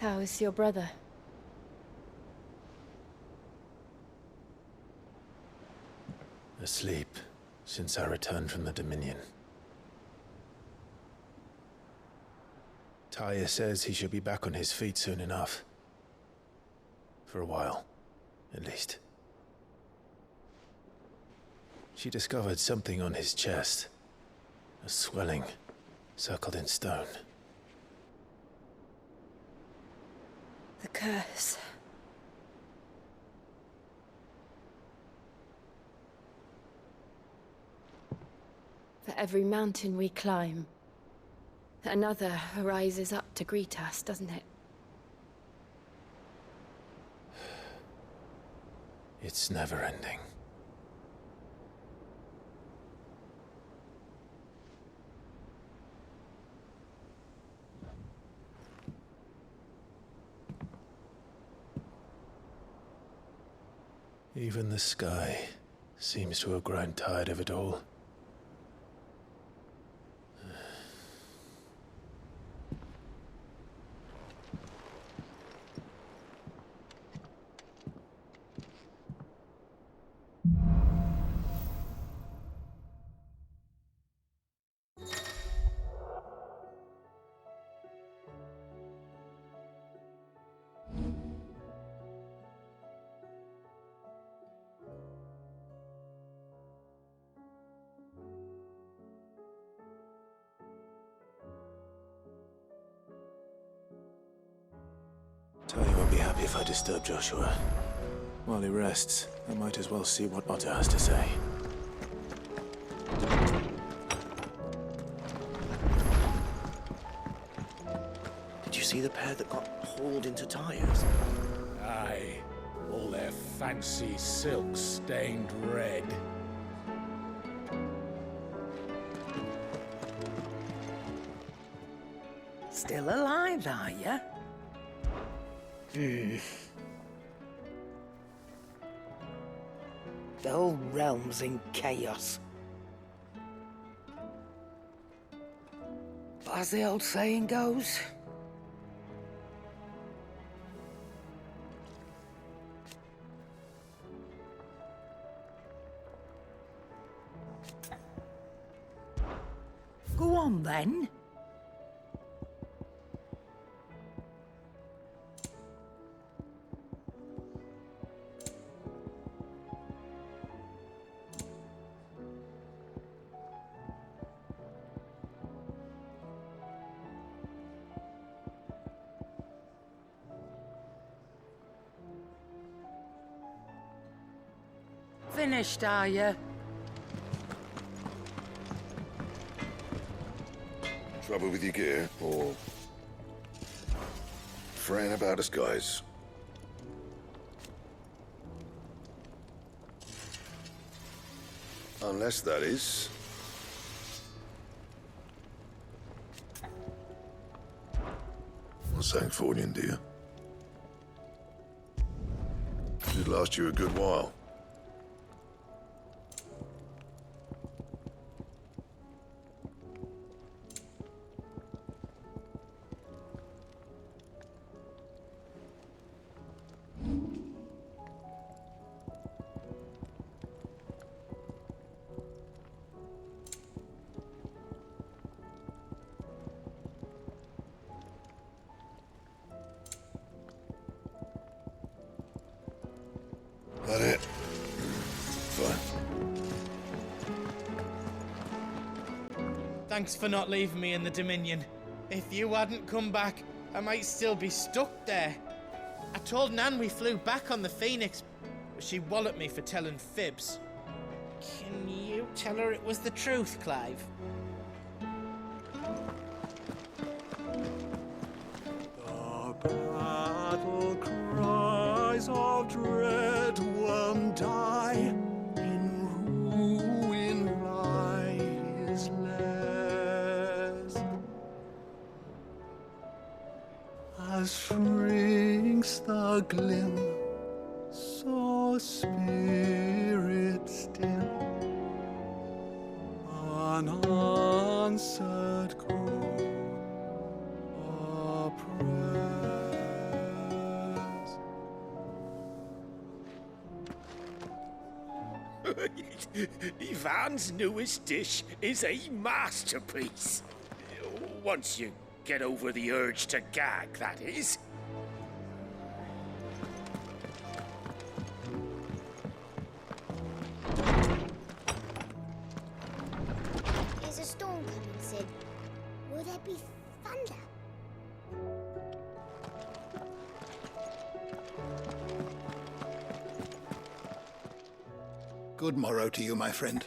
How is your brother? Asleep since I returned from the Dominion. Taya says he should be back on his feet soon enough. For a while, at least. She discovered something on his chest. A swelling, circled in stone. The curse. For every mountain we climb, another rises up to greet us, doesn't it? It's never ending. Even the sky seems to have grown tired of it all. Tali won't be happy if I disturb Joshua. While he rests, I might as well see what Otto has to say. Did you see the pair that got hauled into tires? Aye. All their fancy silks stained red. Still alive, are you? The whole realm's in chaos. But as the old saying goes, go on then. Finished, are you? Trouble with your gear, or fretting about us, guys? Unless that is... Well, thanks for it, dear. Should last you a good while. That it? Fine. Thanks for not leaving me in the Dominion. If you hadn't come back, I might still be stuck there. I told Nan we flew back on the Phoenix, but she walloped me for telling fibs. Can you tell her it was the truth, Clive? The battle cries of dread won't die. In ruin lies less. As shrinks the glim, so spirit still, unanswered call, a prayer. Ivan's newest dish is a masterpiece. Once you get over the urge to gag, that is. There's a storm coming, Sid. Will there be thunder? Good morrow to you, my friend.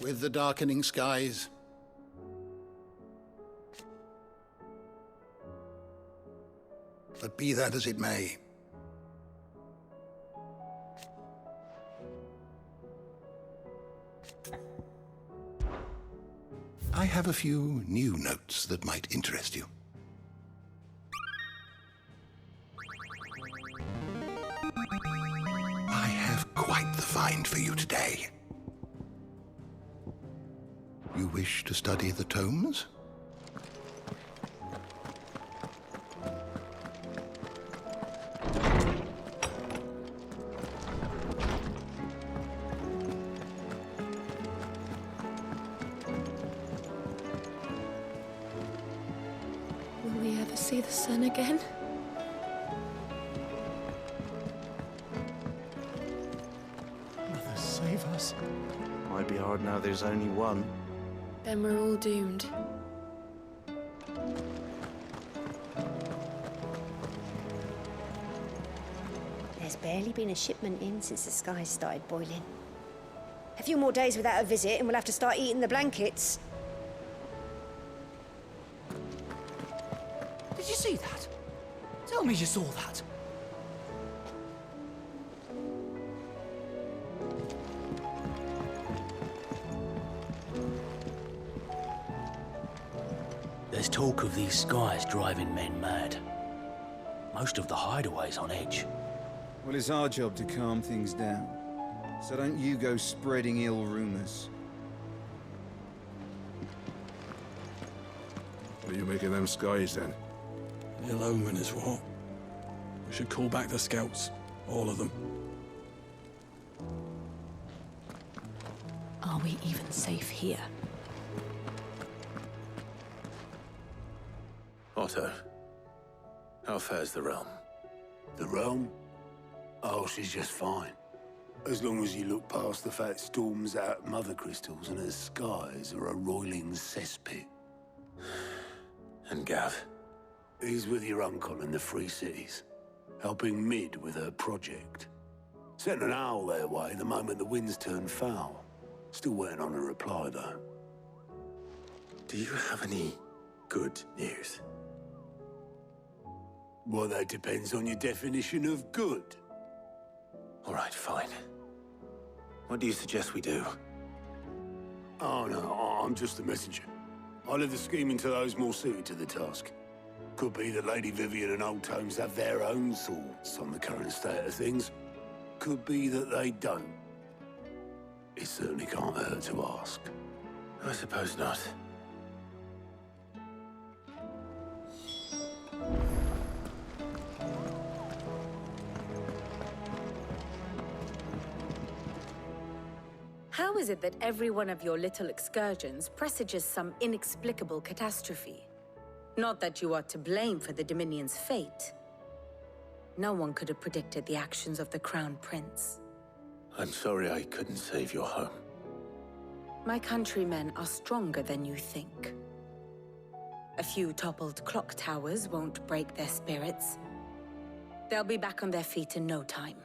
With the darkening skies, but be that as it may, I have a few new notes that might interest you. I have quite the find for you today. You wish to study the tomes? Will we ever see the sun again? Mother, save us. Might be hard now there's only one. Then we're all doomed. There's barely been a shipment in since the skies started boiling. A few more days without a visit and we'll have to start eating the blankets. Did you see that? Tell me you saw that. There's talk of these skies driving men mad. Most of the hideaways on edge. Well, it's our job to calm things down. So don't you go spreading ill rumors. What are you making them skies then? Ill omen is what? We should call back the scouts. All of them. Are we even safe here? Otto, how fares the realm? The realm? Oh, she's just fine. As long as you look past the fact storms out mother crystals and her skies are a roiling cesspit. And Gav? He's with your uncle in the Free Cities, helping Mid with her project. Sent an owl their way the moment the winds turned foul. Still waiting on a reply, though. Do you have any good news? Well, that depends on your definition of good. All right, fine. What do you suggest we do? Oh, no, I'm just a messenger. I leave the scheming to those more suited to the task. Could be that Lady Vivian and Old Tomes have their own thoughts on the current state of things. Could be that they don't. It certainly can't hurt to ask. I suppose not. How is it that every one of your little excursions presages some inexplicable catastrophe? Not that you are to blame for the Dominion's fate. No one could have predicted the actions of the Crown Prince. I'm sorry I couldn't save your home. My countrymen are stronger than you think. A few toppled clock towers won't break their spirits. They'll be back on their feet in no time.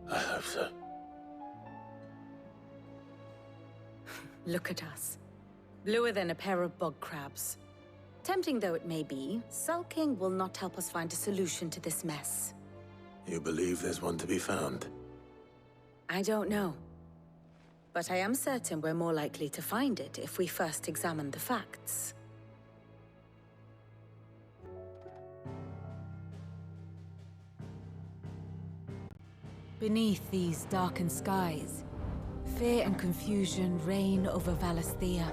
I hope so. Look at us. Bluer than a pair of bog crabs. Tempting though it may be, sulking will not help us find a solution to this mess. You believe there's one to be found? I don't know. But I am certain we're more likely to find it if we first examine the facts. Beneath these darkened skies, fear and confusion reign over Valisthea.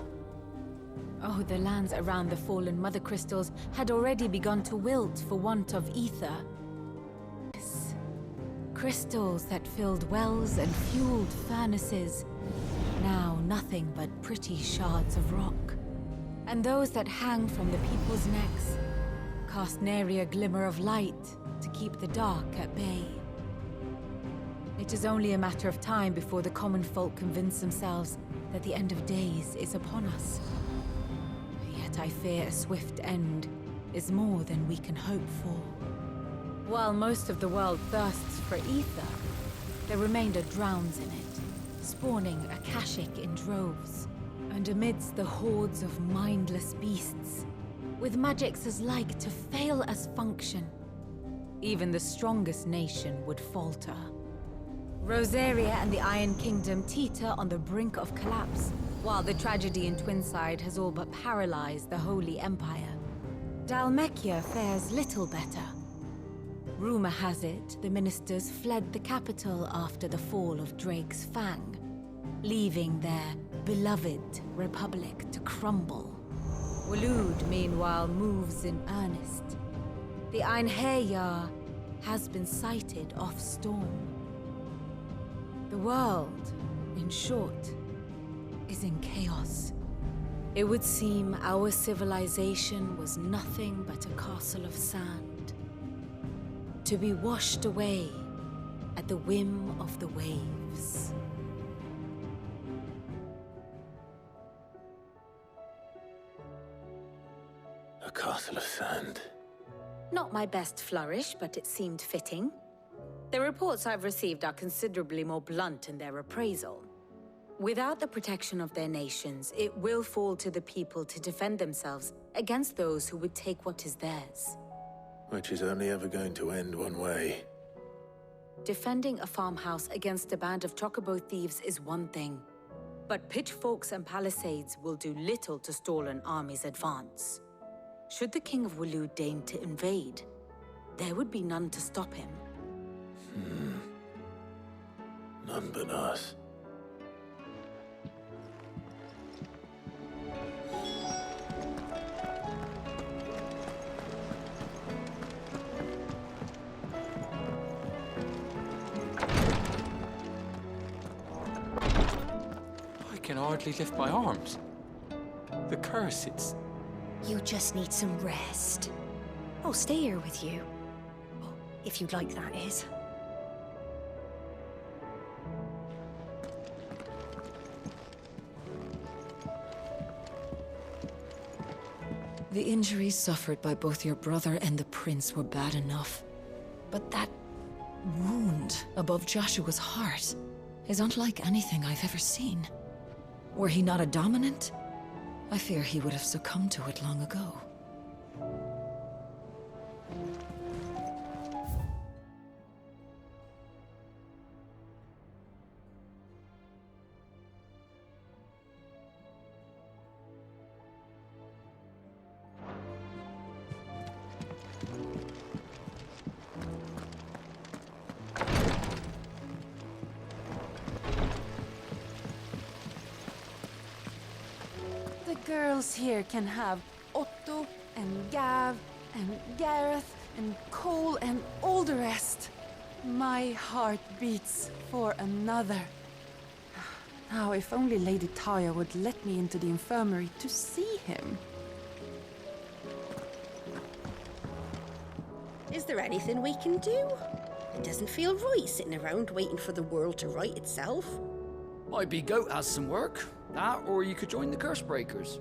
Oh, the lands around the fallen mother crystals had already begun to wilt for want of ether. This Crystals that filled wells and fueled furnaces, now nothing but pretty shards of rock. And those that hang from the people's necks cast nary a glimmer of light to keep the dark at bay. It is only a matter of time before the common folk convince themselves that the end of days is upon us. Yet I fear a swift end is more than we can hope for. While most of the world thirsts for ether, the remainder drowns in it, spawning Akashic in droves. And amidst the hordes of mindless beasts, with magics as like to fail as function, even the strongest nation would falter. Rosaria and the Iron Kingdom teeter on the brink of collapse, while the tragedy in Twinside has all but paralyzed the Holy Empire. Dalmekia fares little better. Rumor has it the ministers fled the capital after the fall of Drake's Fang, leaving their beloved republic to crumble. Waloed, meanwhile, moves in earnest. The Einherjar has been sighted off Storm. The world, in short, is in chaos. It would seem our civilization was nothing but a castle of sand, to be washed away at the whim of the waves. A castle of sand. Not my best flourish, but it seemed fitting. The reports I've received are considerably more blunt in their appraisal. Without the protection of their nations, it will fall to the people to defend themselves against those who would take what is theirs. Which is only ever going to end one way. Defending a farmhouse against a band of chocobo thieves is one thing, but pitchforks and palisades will do little to stall an army's advance. Should the King of Waloed deign to invade, there would be none to stop him. None but us. I can hardly lift my arms. The curse, it's... You just need some rest. I'll stay here with you. If you'd like, that is. The injuries suffered by both your brother and the prince were bad enough. But that wound above Joshua's heart is unlike anything I've ever seen. Were he not a dominant, I fear he would have succumbed to it long ago. The girls here can have Otto and Gav and Gareth and Cole and all the rest. My heart beats for another. Now, if only Lady Taya would let me into the infirmary to see him. Is there anything we can do? It doesn't feel right sitting around waiting for the world to right itself. Might be Goat has some work. That, or you could join the Curse Breakers.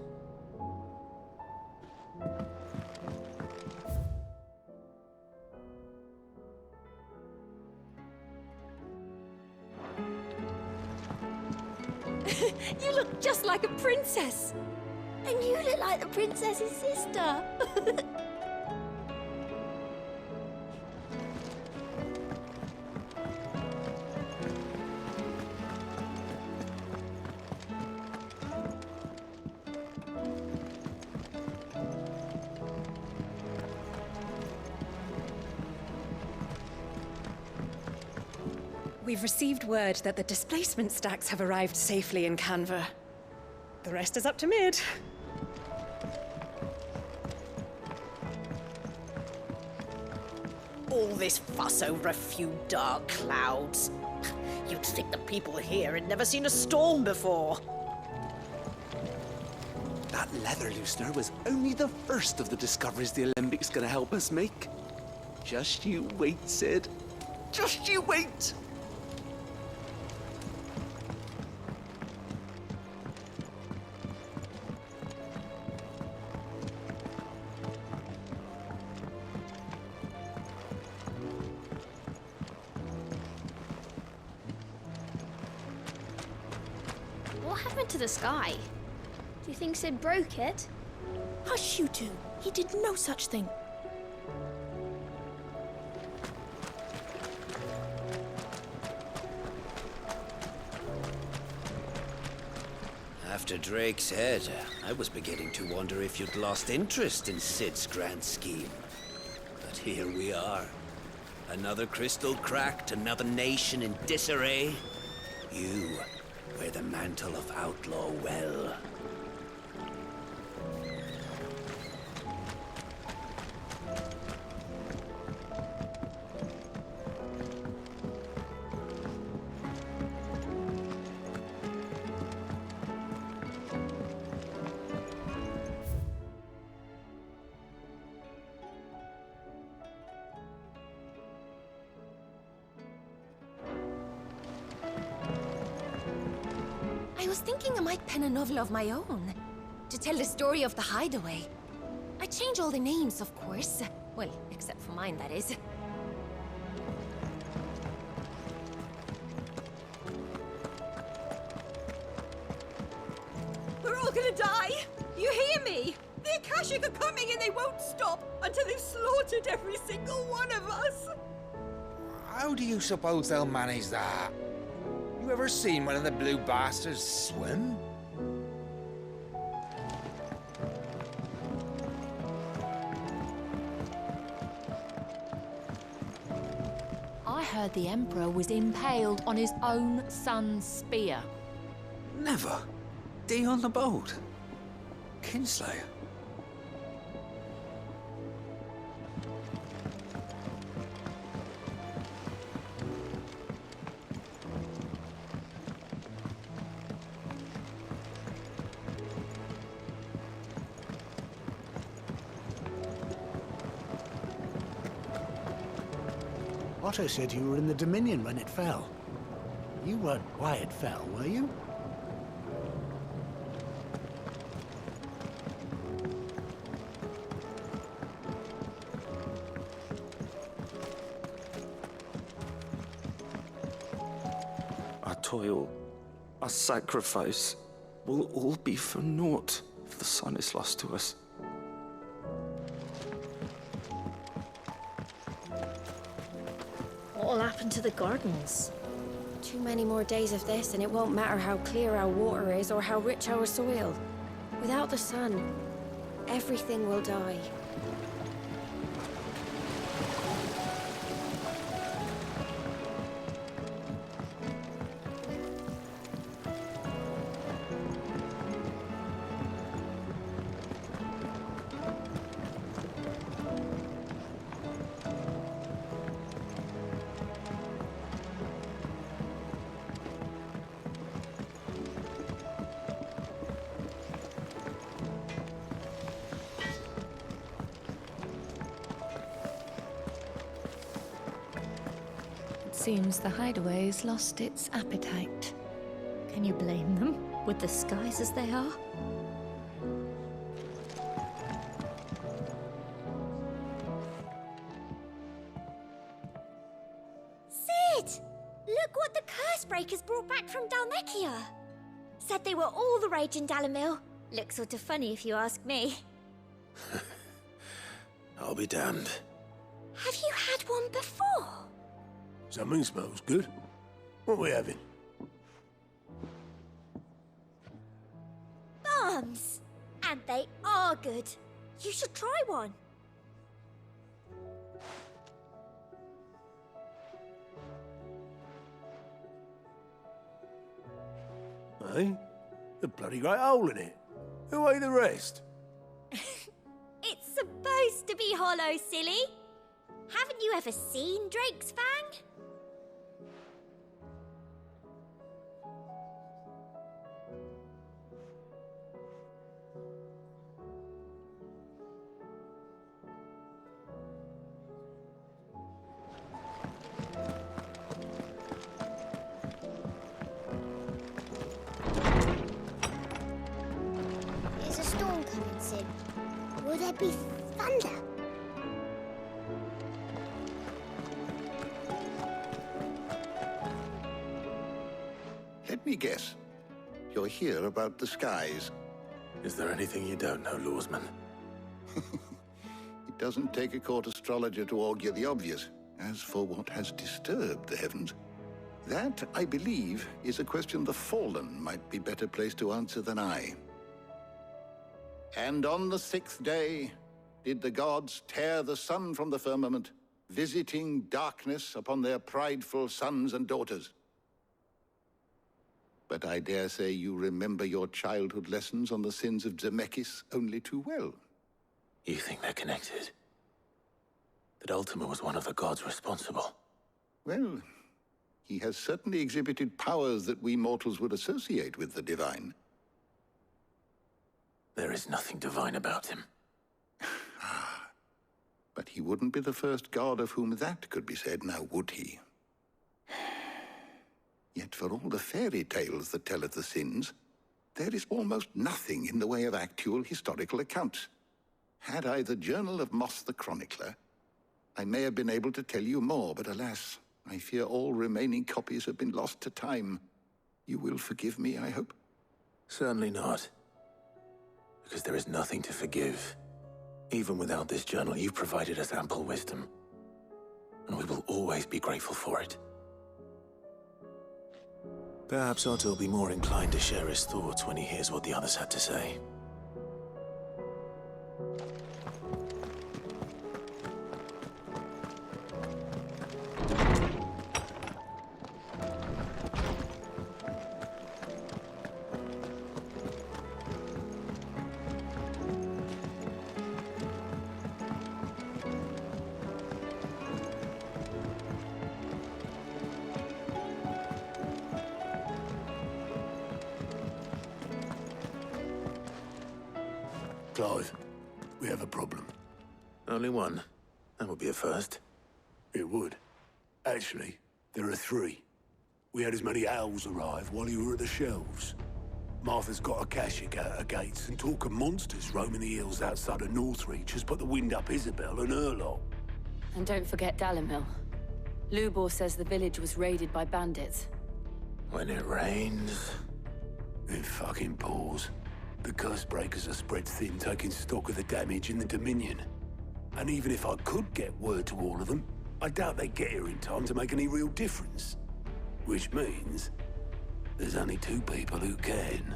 You look just like a princess. And you look like the princess's sister. We've received word that the displacement stacks have arrived safely in Canva. The rest is up to Mid. All this fuss over a few dark clouds. You'd think the people here had never seen a storm before. That leather loosener was only the first of the discoveries the Olympics gonna help us make. Just you wait, Sid. Just you wait! What happened to the sky? Do you think Sid broke it? Hush, you two. He did no such thing. After Drake's head, I was beginning to wonder if you'd lost interest in Sid's grand scheme. But here we are. Another crystal cracked, another nation in disarray. You wear the mantle of outlaw well. I was thinking I might pen a novel of my own, to tell the story of the hideaway. I change all the names, of course. Well, except for mine, that is. We're all gonna die! You hear me? The Akashic are coming and they won't stop until they've slaughtered every single one of us! How do you suppose they'll manage that? You ever seen one of the blue bastards swim? I heard the Emperor was impaled on his own son's spear. Never. Day on the boat. Kinslayer. Otto said you were in the Dominion when it fell. You weren't why it fell, were you? Our toil, our sacrifice, will all be for naught if the sun is lost to us. What'll happen to the gardens? Too many more days of this and it won't matter how clear our water is or how rich our soil. Without the sun, everything will die. Seems the hideaway's lost its appetite. Can you blame them, with the skies as they are? Sid! Look what the Cursebreakers brought back from Dalmekia. Said they were all the rage in Dalamil. Looks sort of funny if you ask me. I'll be damned. Have you had one before? Something smells good. What are we having? Bombs! And they are good. You should try one. Eh? The bloody great hole in it. Who ate the rest? It's supposed to be hollow, silly. Haven't you ever seen Drake's Fang? Is a storm coming soon? Will there be thunder? Let me guess. You're here about the skies. Is there anything you don't know, Lawsman? It doesn't take a court astrologer to augur the obvious. As for what has disturbed the heavens, that, I believe, is a question the Fallen might be better placed to answer than I. And on the 6th day did the gods tear the sun from the firmament, visiting darkness upon their prideful sons and daughters. But I dare say you remember your childhood lessons on the sins of Zemeckis only too well. You think they're connected? That Ultima was one of the gods responsible? Well, he has certainly exhibited powers that we mortals would associate with the divine. There is nothing divine about him. But he wouldn't be the first god of whom that could be said, now would he? Yet for all the fairy tales that tell of the sins, there is almost nothing in the way of actual historical accounts. Had I the Journal of Moss the Chronicler, I may have been able to tell you more, but alas, I fear all remaining copies have been lost to time. You will forgive me, I hope? Certainly not. Because there is nothing to forgive. Even without this journal, you've provided us ample wisdom. And we will always be grateful for it. Perhaps Otto will be more inclined to share his thoughts when he hears what the others had to say. Clive, we have a problem. Only one. That would be a first. It would. Actually, there are 3. We had as many owls arrive while you were at the shelves. Martha's got a Akashic out her gates, and talk of monsters roaming the hills outside of Northreach has put the wind up Isabel and her lot. And don't forget Dalimil. Lubor says the village was raided by bandits. When it rains... It fucking pours. The Cursebreakers are spread thin, taking stock of the damage in the Dominion. And even if I could get word to all of them, I doubt they'd get here in time to make any real difference. Which means there's only 2 people who can.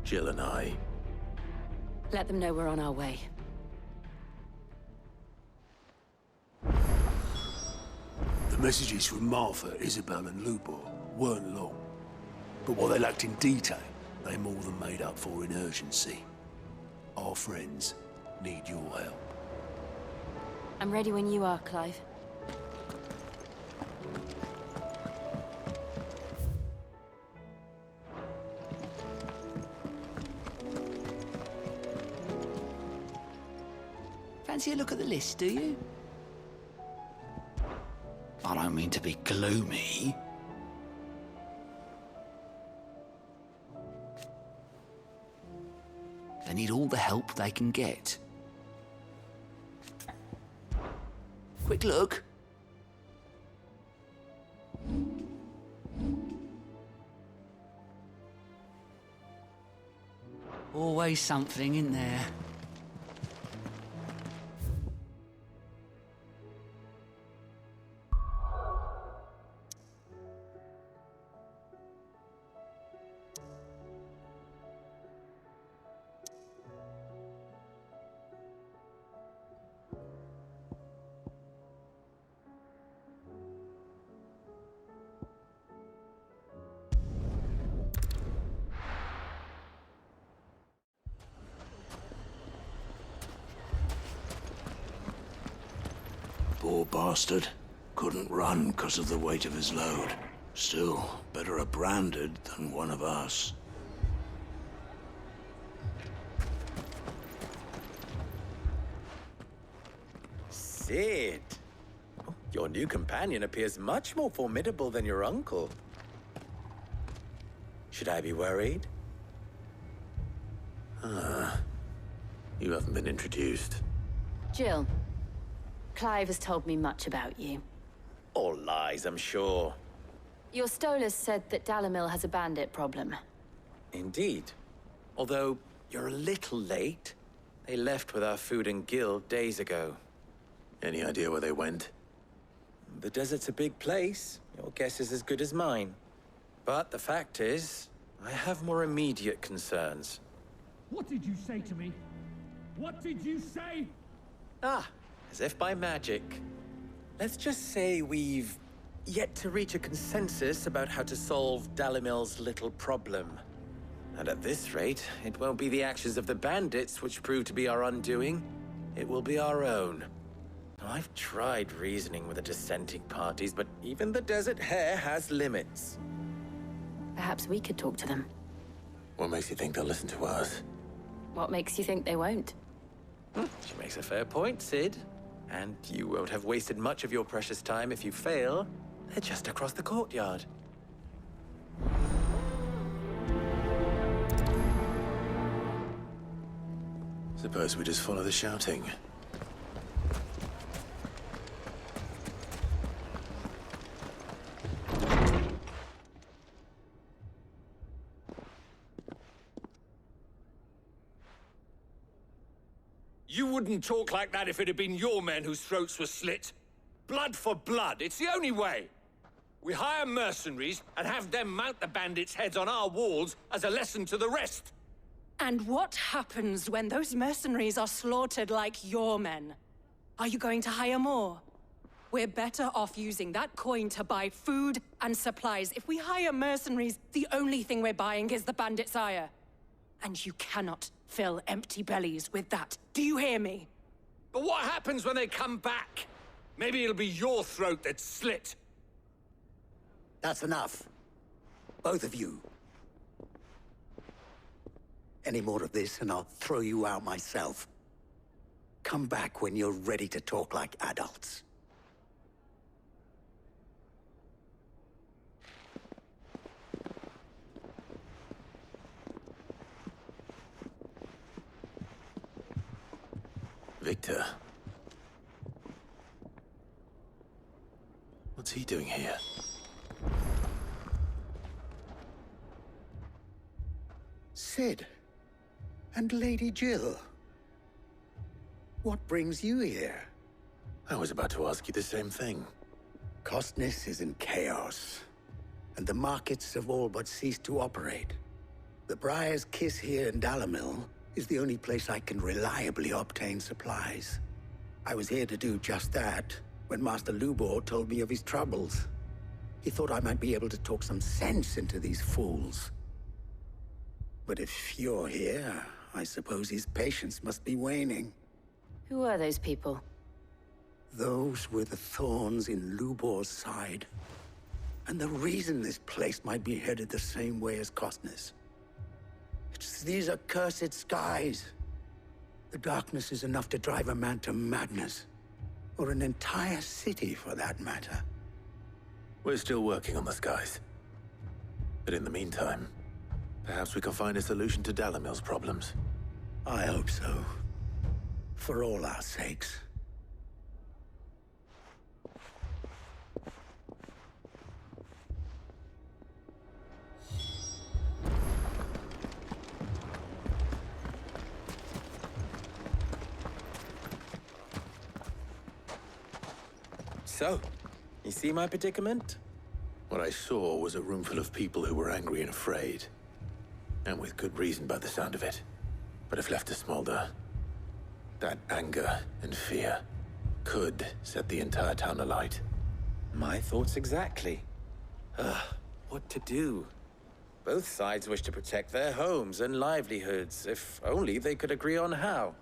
Jill and I. Let them know we're on our way. The messages from Martha, Isabel and Lubor weren't long. But what they lacked in detail, they more than made up for in urgency. Our friends need your help. I'm ready when you are, Clive. Fancy a look at the list, do you? I don't mean to be gloomy. They need all the help they can get. Quick look. Always something in there. Poor bastard. Couldn't run because of the weight of his load. Still, better a branded than one of us. Sid! Your new companion appears much more formidable than your uncle. Should I be worried? You haven't been introduced. Jill, Clive has told me much about you. All lies, I'm sure. Your Stolas said that Dalimil has a bandit problem. Indeed. Although, you're a little late. They left with our food and guild days ago. Any idea where they went? The desert's a big place. Your guess is as good as mine. But the fact is, I have more immediate concerns. What did you say to me? What did you say? As if by magic. Let's just say we've yet to reach a consensus about how to solve Dalimil's little problem. And at this rate, it won't be the actions of the bandits which prove to be our undoing. It will be our own. I've tried reasoning with the dissenting parties, but even the Desert Hare has limits. Perhaps we could talk to them. What makes you think they'll listen to us? What makes you think they won't? She makes a fair point, Sid. And you won't have wasted much of your precious time if you fail. They're just across the courtyard. Suppose we just follow the shouting. You wouldn't talk like that if it had been your men whose throats were slit. Blood for blood, it's the only way. We hire mercenaries and have them mount the bandits' heads on our walls as a lesson to the rest. And what happens when those mercenaries are slaughtered like your men? Are you going to hire more? We're better off using that coin to buy food and supplies. If we hire mercenaries, the only thing we're buying is the bandits' ire. And you cannot fill empty bellies with that. Do you hear me? But what happens when they come back? Maybe it'll be your throat that's slit. That's enough. Both of you. Any more of this and I'll throw you out myself. Come back when you're ready to talk like adults. Victor. What's he doing here? Sid. And Lady Jill. What brings you here? I was about to ask you the same thing. Costness is in chaos, and the markets have all but ceased to operate. The Briar's Kiss here in Dalimil is the only place I can reliably obtain supplies. I was here to do just that when Master Lubor told me of his troubles. He thought I might be able to talk some sense into these fools. But if you're here, I suppose his patience must be waning. Who are those people? Those were the thorns in Lubor's side. And the reason this place might be headed the same way as Costness. It's these accursed skies. The darkness is enough to drive a man to madness. Or an entire city, for that matter. We're still working on the skies. But in the meantime, perhaps we can find a solution to Dalimil's problems. I hope so. For all our sakes. So, you see my predicament? What I saw was a room full of people who were angry and afraid. And with good reason by the sound of it. But if left to smolder, that anger and fear could set the entire town alight. My thoughts exactly. What to do? Both sides wish to protect their homes and livelihoods, if only they could agree on how.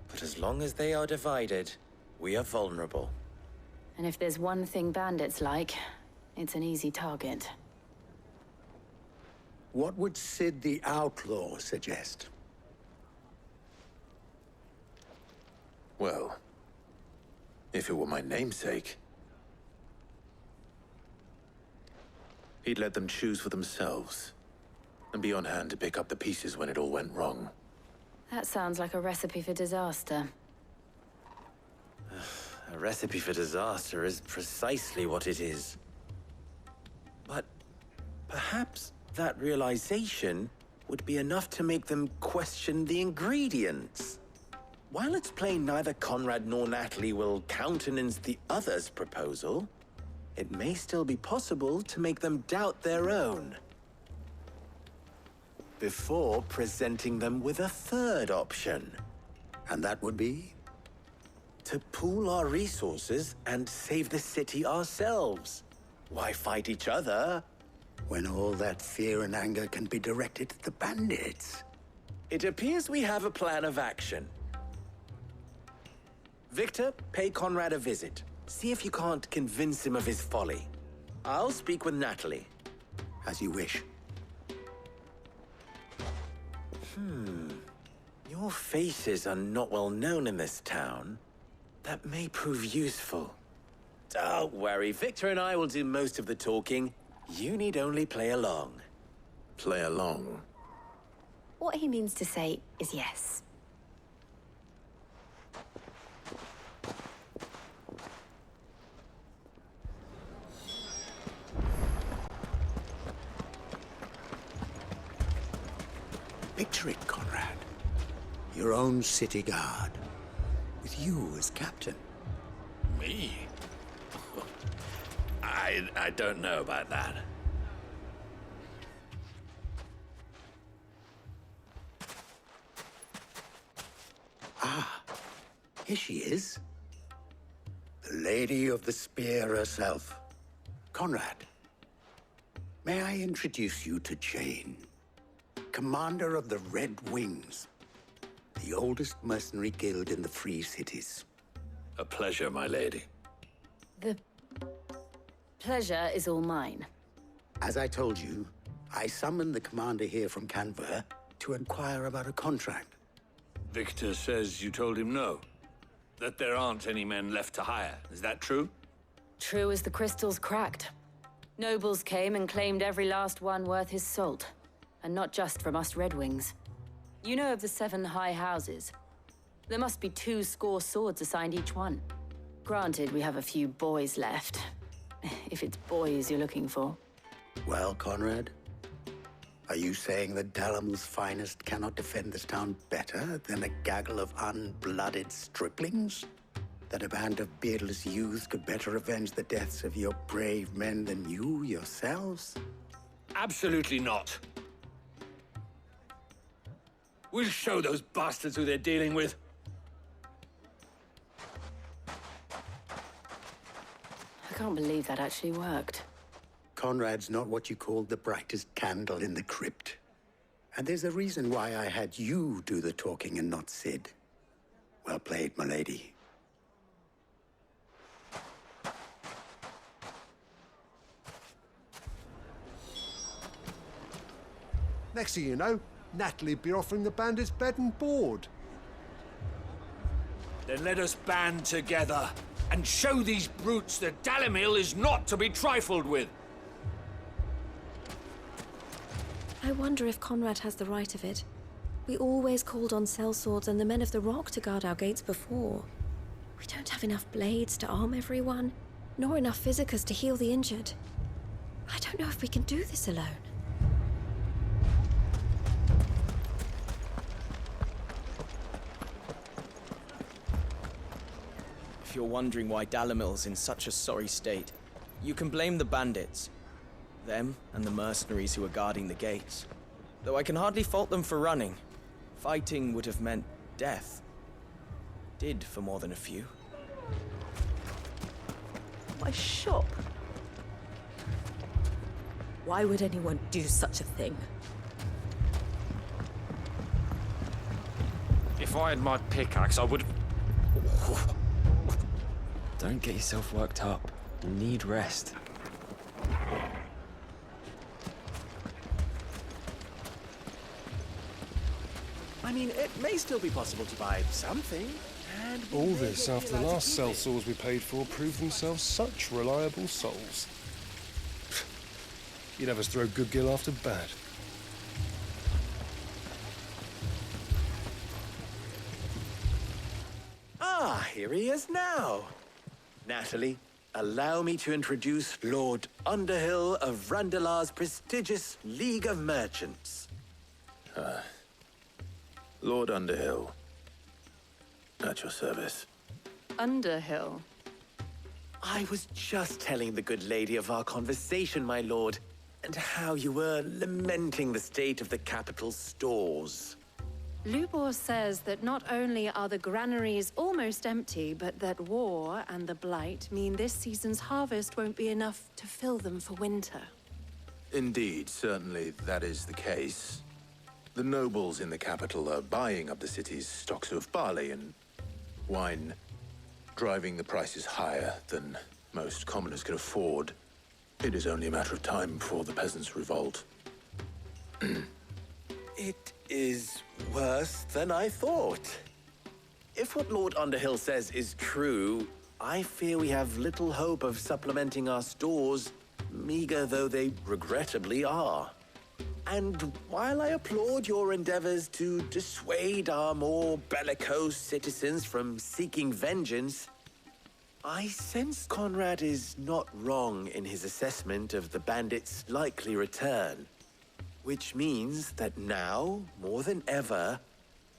But as long as they are divided, we are vulnerable. And if there's one thing bandits like, it's an easy target. What would Sid the Outlaw suggest? Well, if it were my namesake, he'd let them choose for themselves, and be on hand to pick up the pieces when it all went wrong. That sounds like a recipe for disaster. A recipe for disaster is precisely what it is. But perhaps that realization would be enough to make them question the ingredients. While it's plain neither Conrad nor Natalie will countenance the other's proposal, it may still be possible to make them doubt their own. Before presenting them with a third option. And that would be? To pool our resources and save the city ourselves. Why fight each other? When all that fear and anger can be directed at the bandits. It appears we have a plan of action. Victor, pay Conrad a visit. See if you can't convince him of his folly. I'll speak with Natalie. As you wish. Your faces are not well known in this town. That may prove useful. Don't worry, Victor and I will do most of the talking. You need only play along. Play along? What he means to say is yes. Picture it, Conrad. Your own city guard. With you as captain. Me? I don't know about that. Ah, here she is. The Lady of the Spear herself. Conrad, may I introduce you to Jane, commander of the Red Wings, the oldest mercenary guild in the Free Cities. A pleasure, my lady. The pleasure is all mine. As I told you, I summoned the commander here from Canver to inquire about a contract. Victor says you told him no. That there aren't any men left to hire. Is that true? True as the crystals cracked. Nobles came and claimed every last one worth his salt. And not just from us Red Wings. You know of the 7 high houses. There must be 2 swords assigned each one. Granted, we have a few boys left. If it's boys you're looking for. Well, Conrad, are you saying that Dalamil's finest cannot defend this town better than a gaggle of unblooded striplings? That a band of beardless youths could better avenge the deaths of your brave men than you yourselves? Absolutely not. We'll show those bastards who they're dealing with. I can't believe that actually worked. Conrad's not what you called the brightest candle in the crypt. And there's a reason why I had you do the talking and not Sid. Well played, my lady. Next thing you know, Natalie'd be offering the bandits bed and board. Then let us band together and show these brutes that Dalimil is not to be trifled with. I wonder if Conrad has the right of it. We always called on sellswords and the men of the Rock to guard our gates before. We don't have enough blades to arm everyone, nor enough physicers to heal the injured. I don't know if we can do this alone. If you're wondering why Dalimil's in such a sorry state, you can blame the bandits. Them and the mercenaries who are guarding the gates. Though I can hardly fault them for running. Fighting would have meant death. Did for more than a few. My shop? Why would anyone do such a thing? If I had my pickaxe, I would... Don't get yourself worked up. You need rest. I mean, it may still be possible to buy something, and All this after the last sellswords we paid for proved themselves such reliable souls. You'd have us throw good gill after bad. Ah, here he is now. Natalie, allow me to introduce Lord Underhill of Randalar's prestigious League of Merchants. Lord Underhill. At your service. Underhill. I was just telling the good lady of our conversation, my lord, and how you were lamenting the state of the capital's stores. Lubor says that not only are the granaries almost empty, but that war and the Blight mean this season's harvest won't be enough to fill them for winter. Indeed, certainly that is the case. The nobles in the capital are buying up the city's stocks of barley and wine, driving the prices higher than most commoners can afford. It is only a matter of time before the peasants revolt. It is worse than I thought. If what Lord Underhill says is true, I fear we have little hope of supplementing our stores, meager though they regrettably are. And while I applaud your endeavors to dissuade our more bellicose citizens from seeking vengeance, I sense Conrad is not wrong in his assessment of the bandits' likely return. Which means that now, more than ever,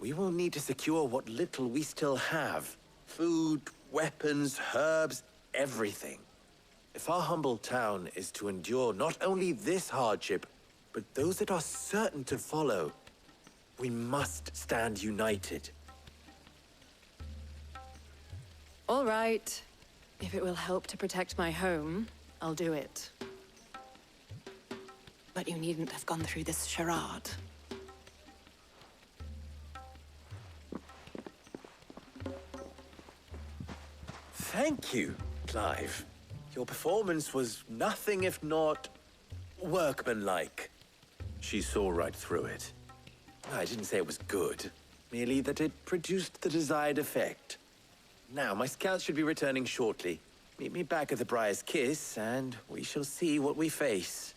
we will need to secure what little we still have. Food, weapons, herbs, everything. If our humble town is to endure not only this hardship, but those that are certain to follow, we must stand united. All right. If it will help to protect my home, I'll do it. But you needn't have gone through this charade. Thank you, Clive. Your performance was nothing if not workmanlike. She saw right through it. I didn't say it was good, merely that it produced the desired effect. Now, my scouts should be returning shortly. Meet me back at the Briar's Kiss, and we shall see what we face.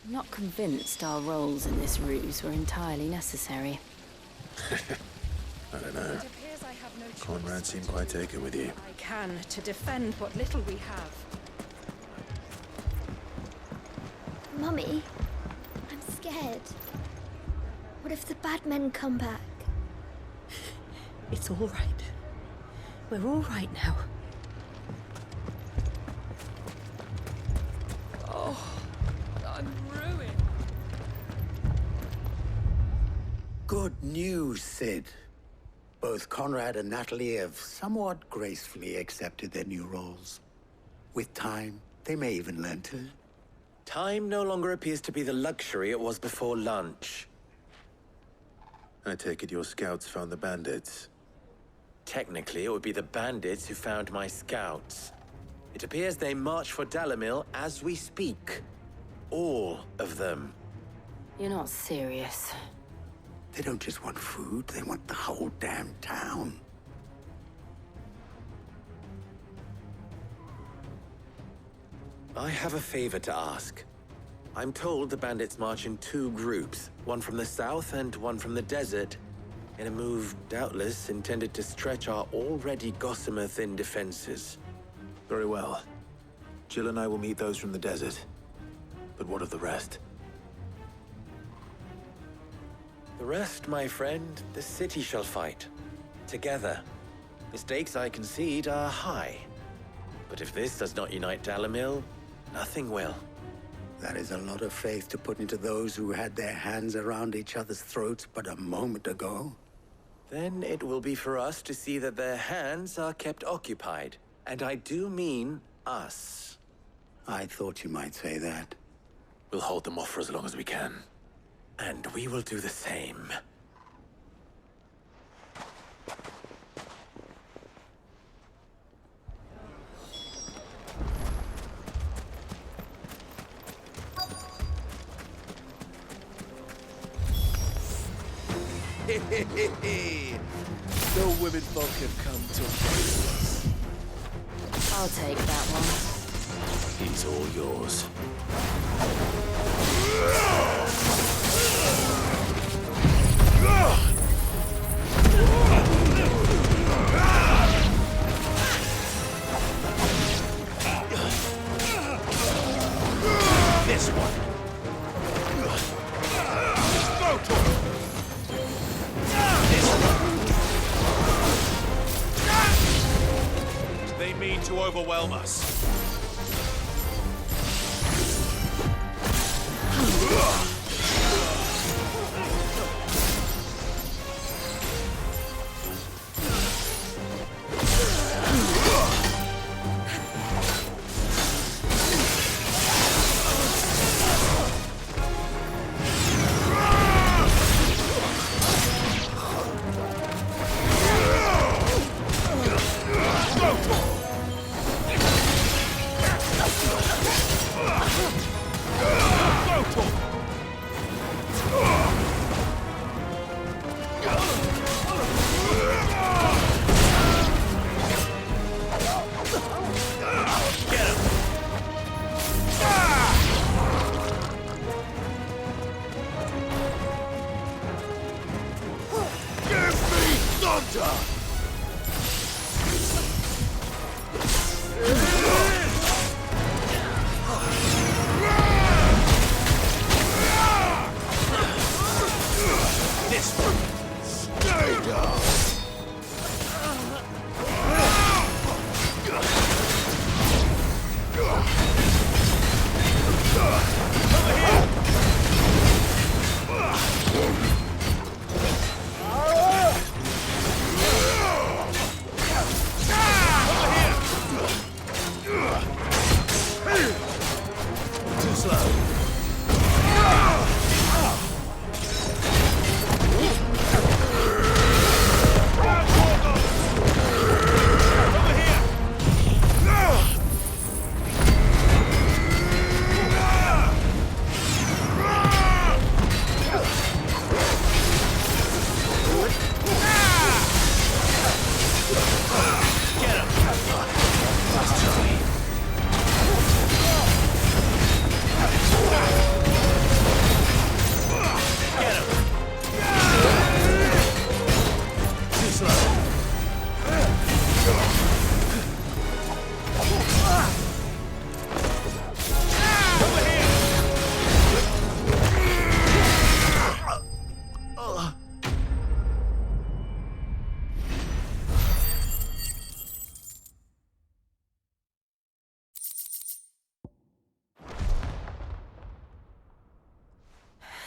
I'm not convinced our roles in this ruse were entirely necessary. I don't know. Conrad seemed quite taken with you. I can to defend what little we have. Mummy, I'm scared. What if the bad men come back? It's all right. We're all right now. Oh, I'm ruined. Good news, Sid. Both Conrad and Natalie have somewhat gracefully accepted their new roles. With time, they may even learn to. Time no longer appears to be the luxury it was before lunch. I take it your scouts found the bandits. Technically, it would be the bandits who found my scouts. It appears they march for Dalimil as we speak. All of them. You're not serious. They don't just want food, they want the whole damn town. I have a favor to ask. I'm told the bandits march in two groups, one from the south and one from the desert, in a move doubtless intended to stretch our already gossamer-thin defenses. Very well. Jill and I will meet those from the desert. But what of the rest? The rest, my friend, the city shall fight. Together. The stakes, I concede, are high. But if this does not unite Dalimil, nothing will. That is a lot of faith to put into those who had their hands around each other's throats but a moment ago. Then it will be for us to see that their hands are kept occupied. And I do mean us. I thought you might say that. We'll hold them off for as long as we can. And we will do the same. The women folk have come to us. I'll take that one. He's all yours. This one. They mean to overwhelm us.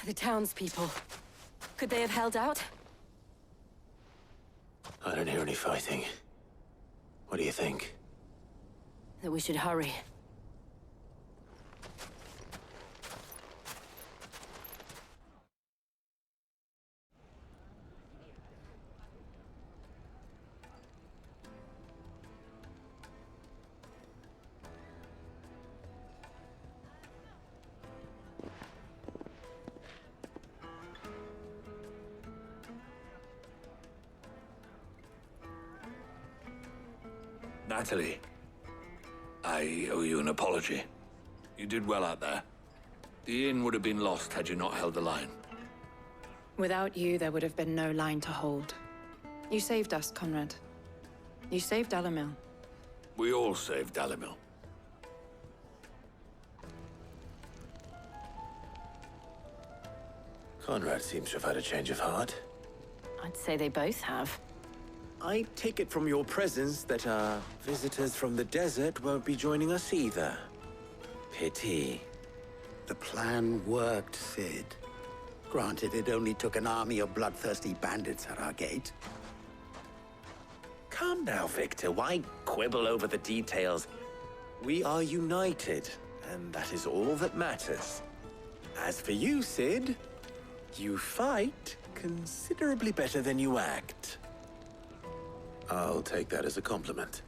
The townspeople. Could they have held out? I don't hear any fighting. What do you think? That we should hurry. Natalie, I owe you an apology. You did well out there. The inn would have been lost had you not held the line. Without you, there would have been no line to hold. You saved us, Conrad. You saved Dalimil. We all saved Dalimil. Conrad seems to have had a change of heart. I'd say they both have. I take it from your presence that our visitors from the desert won't be joining us either. Pity. The plan worked, Sid. Granted, it only took an army of bloodthirsty bandits at our gate. Calm now, Victor. Why quibble over the details? We are united, and that is all that matters. As for you, Sid, you fight considerably better than you act. I'll take that as a compliment.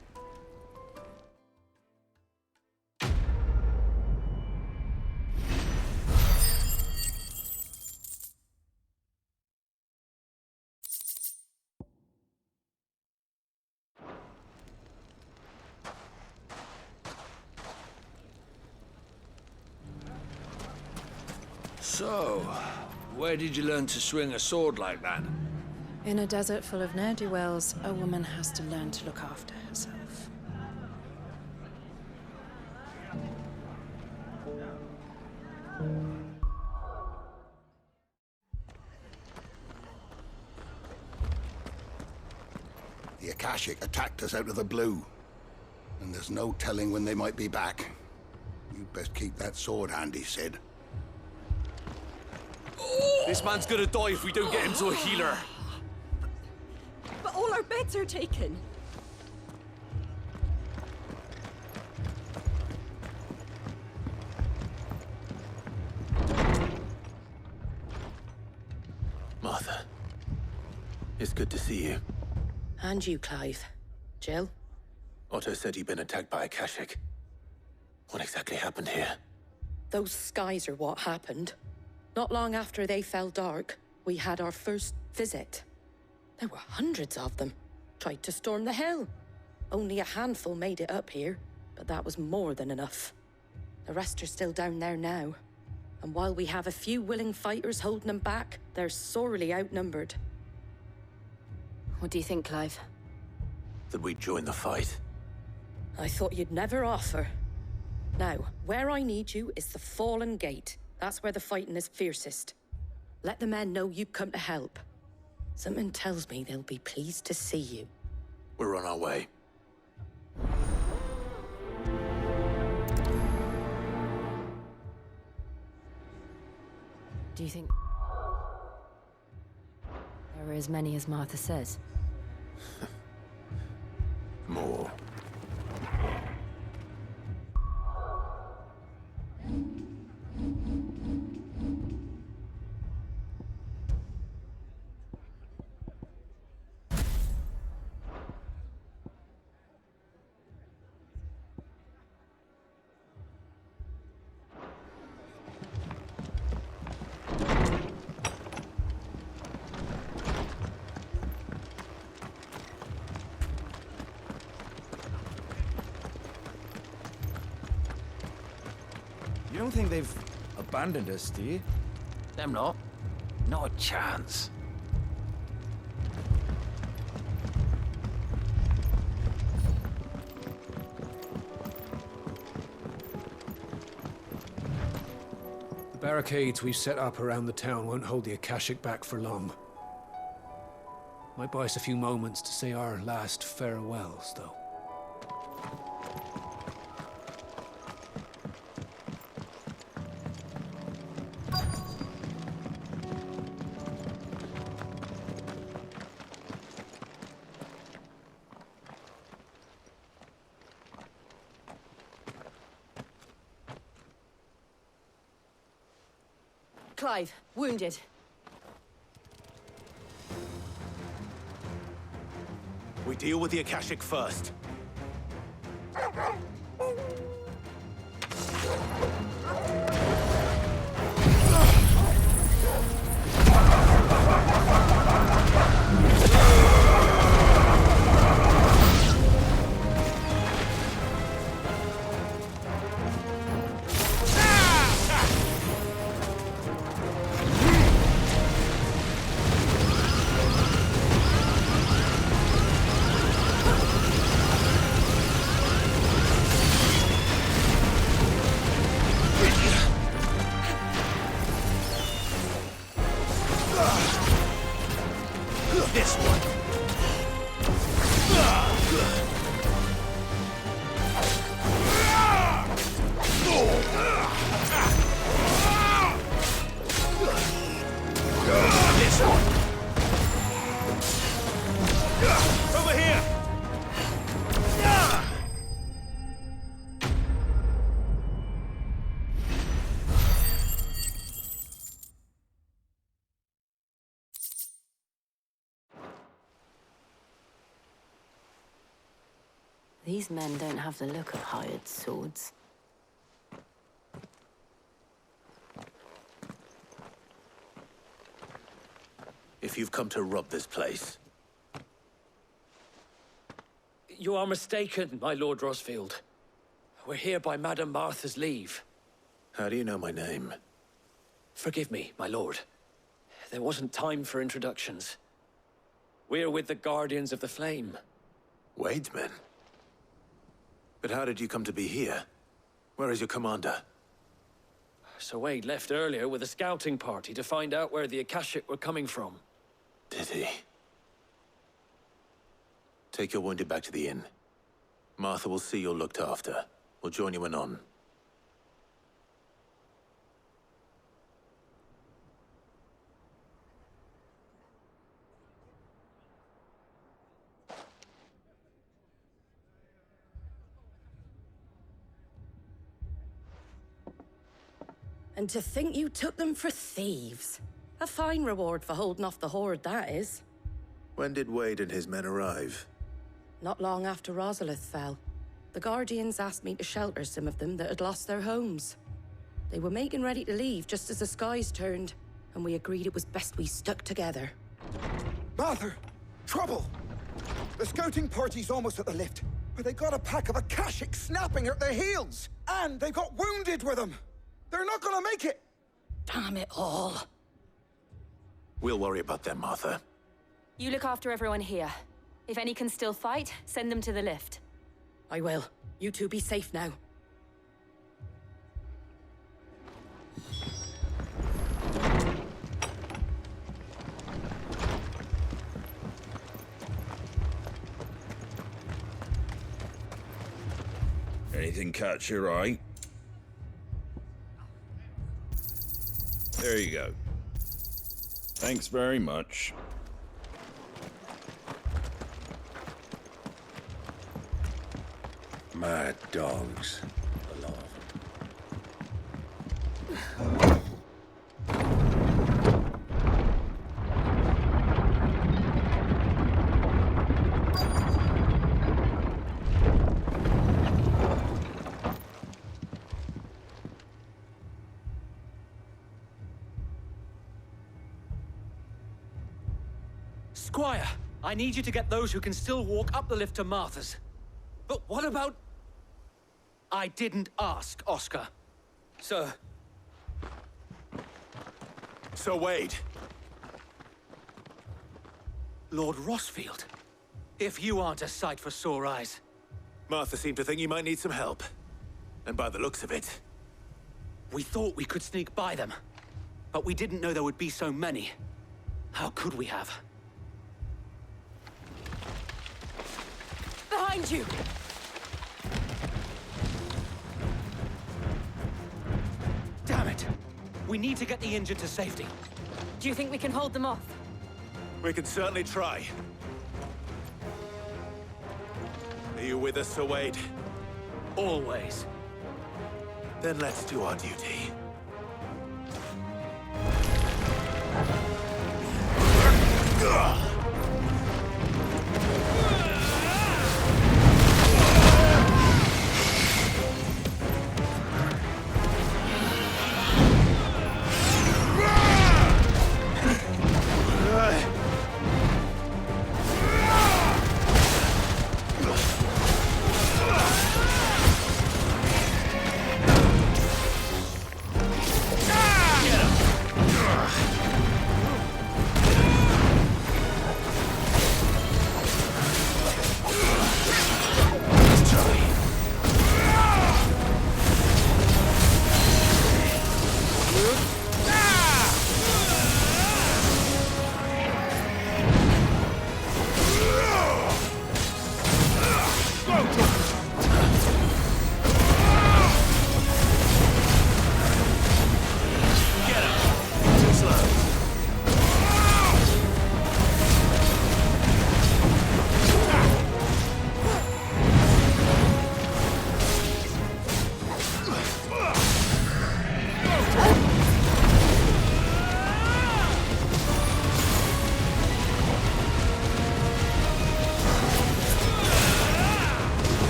So, where did you learn to swing a sword like that? In a desert full of ne'er-do-wells, a woman has to learn to look after herself. The Akashic attacked us out of the blue. And there's no telling when they might be back. You'd best keep that sword handy, Sid. This man's gonna die if we don't get him to a healer. But all our beds are taken. Martha, it's good to see you. And you, Clive. Jill? Otto said you'd been attacked by Akashic. What exactly happened here? Those skies are what happened. Not long after they fell dark, we had our first visit. There were hundreds of them. Tried to storm the hill. Only a handful made it up here, but that was more than enough. The rest are still down there now. And while we have a few willing fighters holding them back, they're sorely outnumbered. What do you think, Clive? That we'd join the fight? I thought you'd never offer. Now, where I need you is the Fallen Gate. That's where the fighting is fiercest. Let the men know you've come to help. Something tells me they'll be pleased to see you. We're on our way. Do you think there are as many as Martha says? More. You don't think they've abandoned us, do you? Them not. Not a chance. The barricades we've set up around the town won't hold the Akashic back for long. Might buy us a few moments to say our last farewells, though. Clive, wounded. We deal with the Akashic first. This one. This one. Over here. These men don't have the look of hired swords. If you've come to rob this place, You are mistaken, my Lord Forgive me, my lord. There wasn't time for introductions. We're with the Guardians of the Flame. Wade's men? But how did you come to be here? Where is your commander? Sir Wade left earlier with a scouting party to find out where the Akashic were coming from. Did he? Take your wounded back to the inn. Martha will see you're looked after. We'll join you anon. And to think you took them for thieves. A fine reward for holding off the horde, that is. When did Wade and his men arrive? Not long after Rosalith fell. The Guardians asked me to shelter some of them that had lost their homes. They were making ready to leave just as the skies turned, and we agreed it was best we stuck together. Martha! Trouble! The scouting party's almost at the lift, but they got a pack of Akashic snapping at their heels! And they got wounded with them! They're not gonna make it! Damn it all. We'll worry about them, Martha. You look after everyone here. If any can still fight, send them to the lift. I will. You two be safe now. Anything catch your eye? There you go. Thanks very much. Mad dogs. Squire, I need you to get those who can still walk up the lift to Martha's. But what about... I didn't ask, Oscar. Sir. Sir Wade. Lord Rosfield. If you aren't a sight for sore eyes. Martha seemed to think you might need some help. And by the looks of it... We thought we could sneak by them. But we didn't know there would be so many. How could we have? Behind you! Damn it! We need to get the injured to safety. Do you think we can hold them off? We can certainly try. Are you with us, Sir Wade? Always. Then let's do our duty.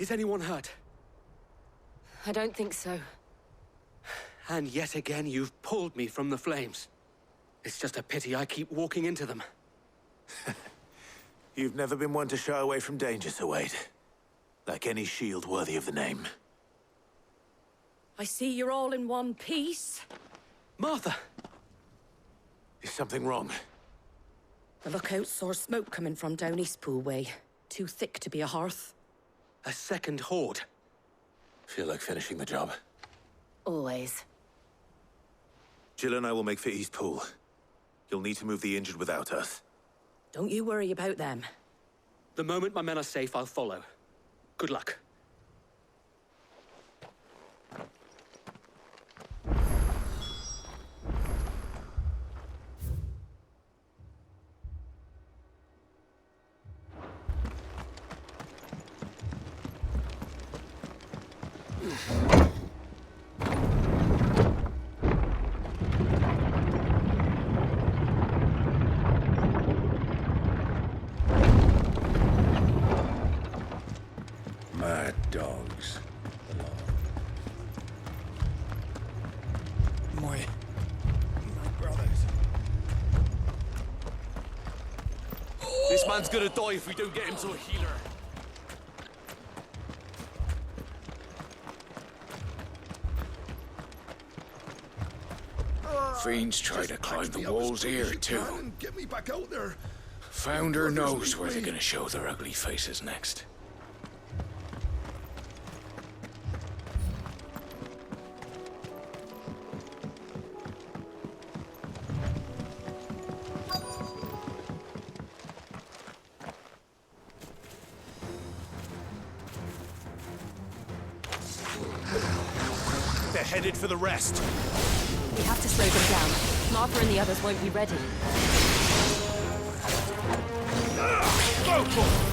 Is anyone hurt? I don't think so. And yet again, you've pulled me from the flames. It's just a pity I keep walking into them. You've never been one to shy away from danger, Sir Wade. Like any shield worthy of the name. I see you're all in one piece. Martha! Is something wrong? The lookout saw smoke coming from down Eastpool way. Too thick to be a hearth. A second horde. Feel like finishing the job? Always. Jill and I will make for Eastpool. You'll need to move the injured without us. Don't you worry about them. The moment my men are safe, I'll follow. Good luck. Mad dogs. My brothers. This man's gonna die if we don't get him to a healer. Fiends try to climb the walls here, too. Get me back out there. Founder knows where they're gonna show their ugly faces next. They're headed for the rest. We have to slow them down. Martha and the others won't be ready. Go for it!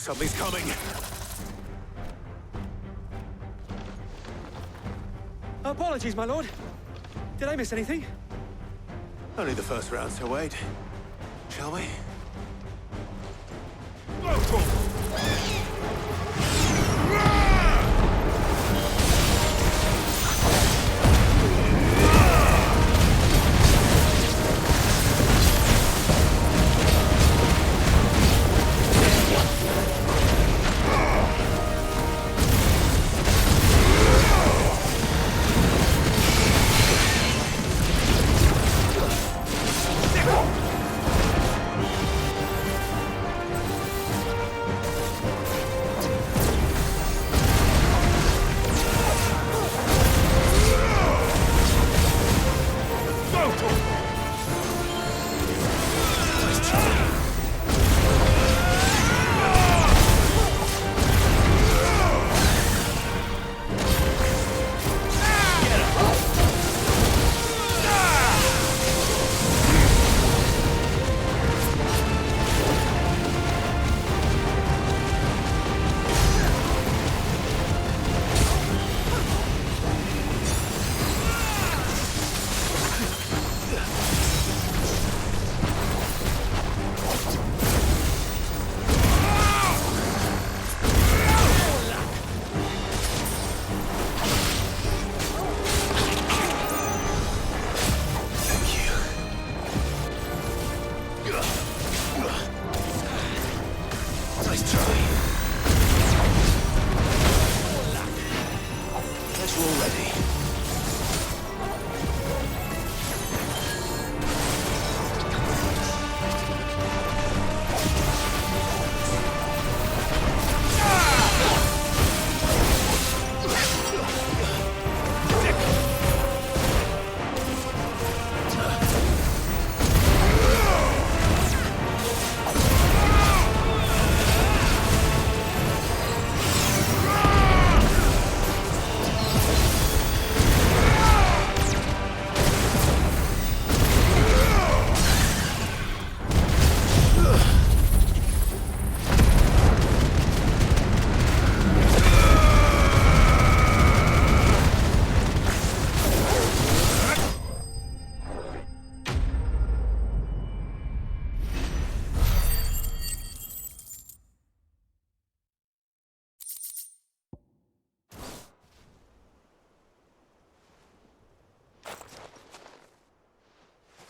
Something's coming. Apologies, my lord. Did I miss anything? Only the first round, Sir Wade. Shall we? ritual ready.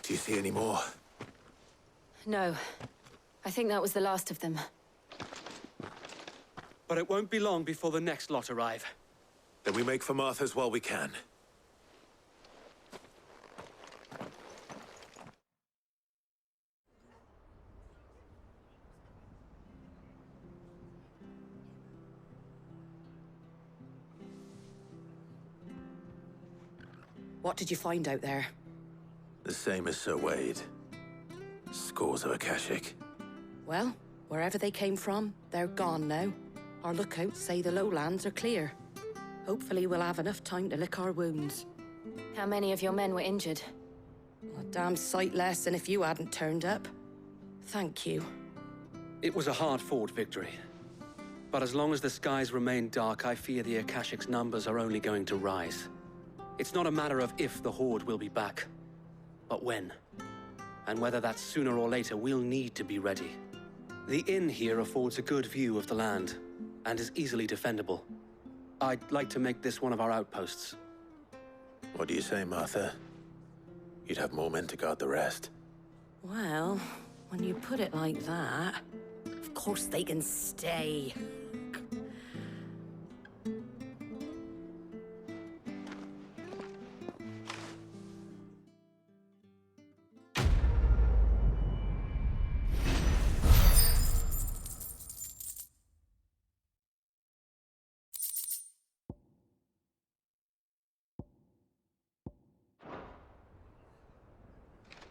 Do you see any more? No. I think that was the last of them. But it won't be long before the next lot arrive. Then we make for Martha's while we can. What did you find out there? The same as Sir Wade. Scores of Akashic. Well, wherever they came from, they're gone now. Our lookouts say the lowlands are clear. Hopefully we'll have enough time to lick our wounds. How many of your men were injured? A damn sight less than if you hadn't turned up. Thank you. It was a hard-fought victory. But as long as the skies remain dark, I fear the Akashic's numbers are only going to rise. It's not a matter of if the Horde will be back, but when. And whether that's sooner or later, we'll need to be ready. The inn here affords a good view of the land, and is easily defendable. I'd like to make this one of our outposts. What do you say, Martha? You'd have more men to guard the rest. Well, when you put it like that, of course they can stay.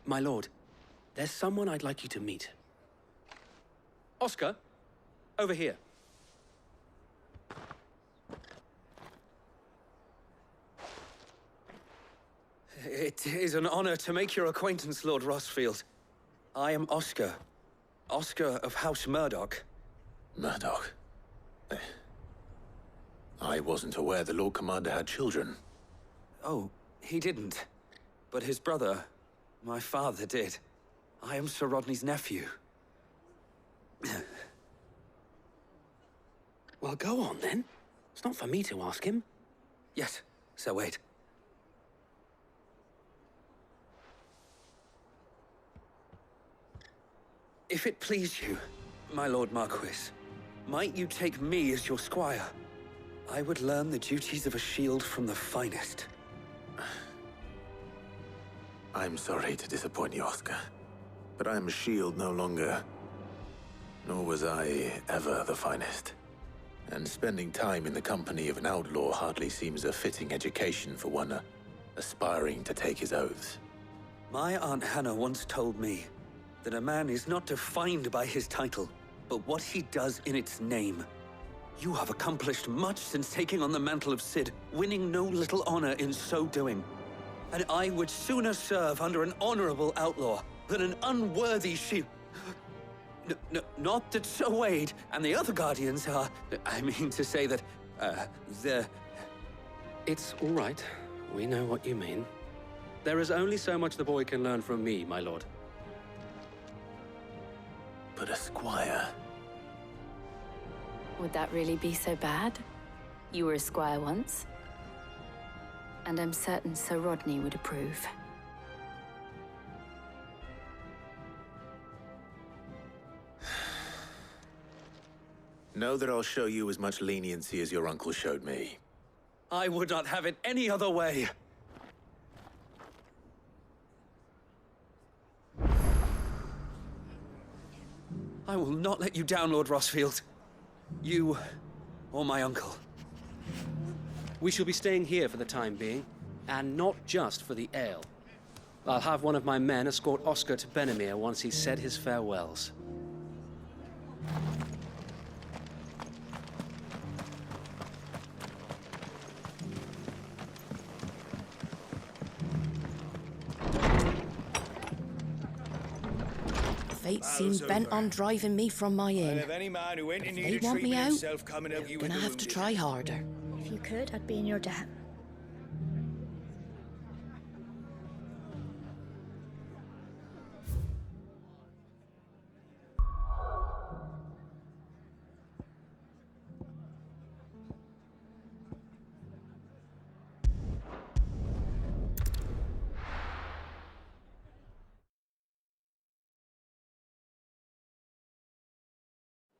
My lord, there's someone I'd like you to meet. Oscar, over here. It is an honor to make your acquaintance, Lord Rosfield. I am Oscar. Oscar of House Murdoch. Murdoch? I wasn't aware the Lord Commander had children. Oh, he didn't. But his brother, my father, did. I am Sir Rodney's nephew. Well, go on, then. It's not for me to ask him. Yes, Sir Wade. If it please you, my Lord Marquis, might you take me as your squire? I would learn the duties of a shield from the finest. I'm sorry to disappoint you, Oscar, but I'm a shield no longer. Nor was I ever the finest. And spending time in the company of an outlaw hardly seems a fitting education for one aspiring to take his oaths. My Aunt Hannah once told me that a man is not defined by his title, but what he does in its name. You have accomplished much since taking on the mantle of Cid, winning no little honor in so doing. And I would sooner serve under an honorable outlaw than an unworthy shield. Not that Sir Wade and the other Guardians are... I mean to say that, they're... It's all right. We know what you mean. There is only so much the boy can learn from me, my lord. But a squire... Would that really be so bad? You were a squire once. And I'm certain Sir Rodney would approve. Know that I'll show you as much leniency as your uncle showed me. I would not have it any other way. I will not let you down, Lord Rosfield. You or my uncle. We shall be staying here for the time being, and not just for the ale. I'll have one of my men escort Oscar to Benamir once he's said his farewells. Fate seemed bent on driving me from my inn. If they want me out, they're gonna have to try harder. If you could, I'd be in your debt.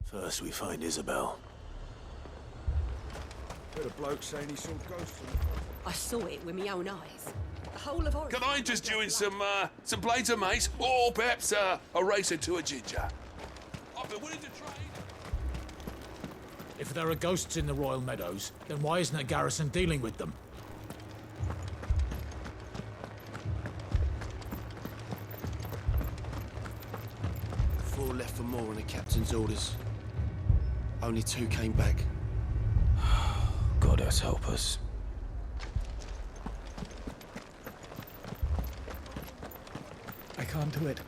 First we find Isabel. Heard a bloke saying he saw ghosts. I saw it with my own eyes. The whole of Oregon. Can I just join some blades of mace, or perhaps a racer to a ginger? I've been willing to trade. If there are ghosts in the Royal Meadows, then why isn't a garrison dealing with them? Four left for more on the captain's orders. Only 2 came back. God help us. I can't do it.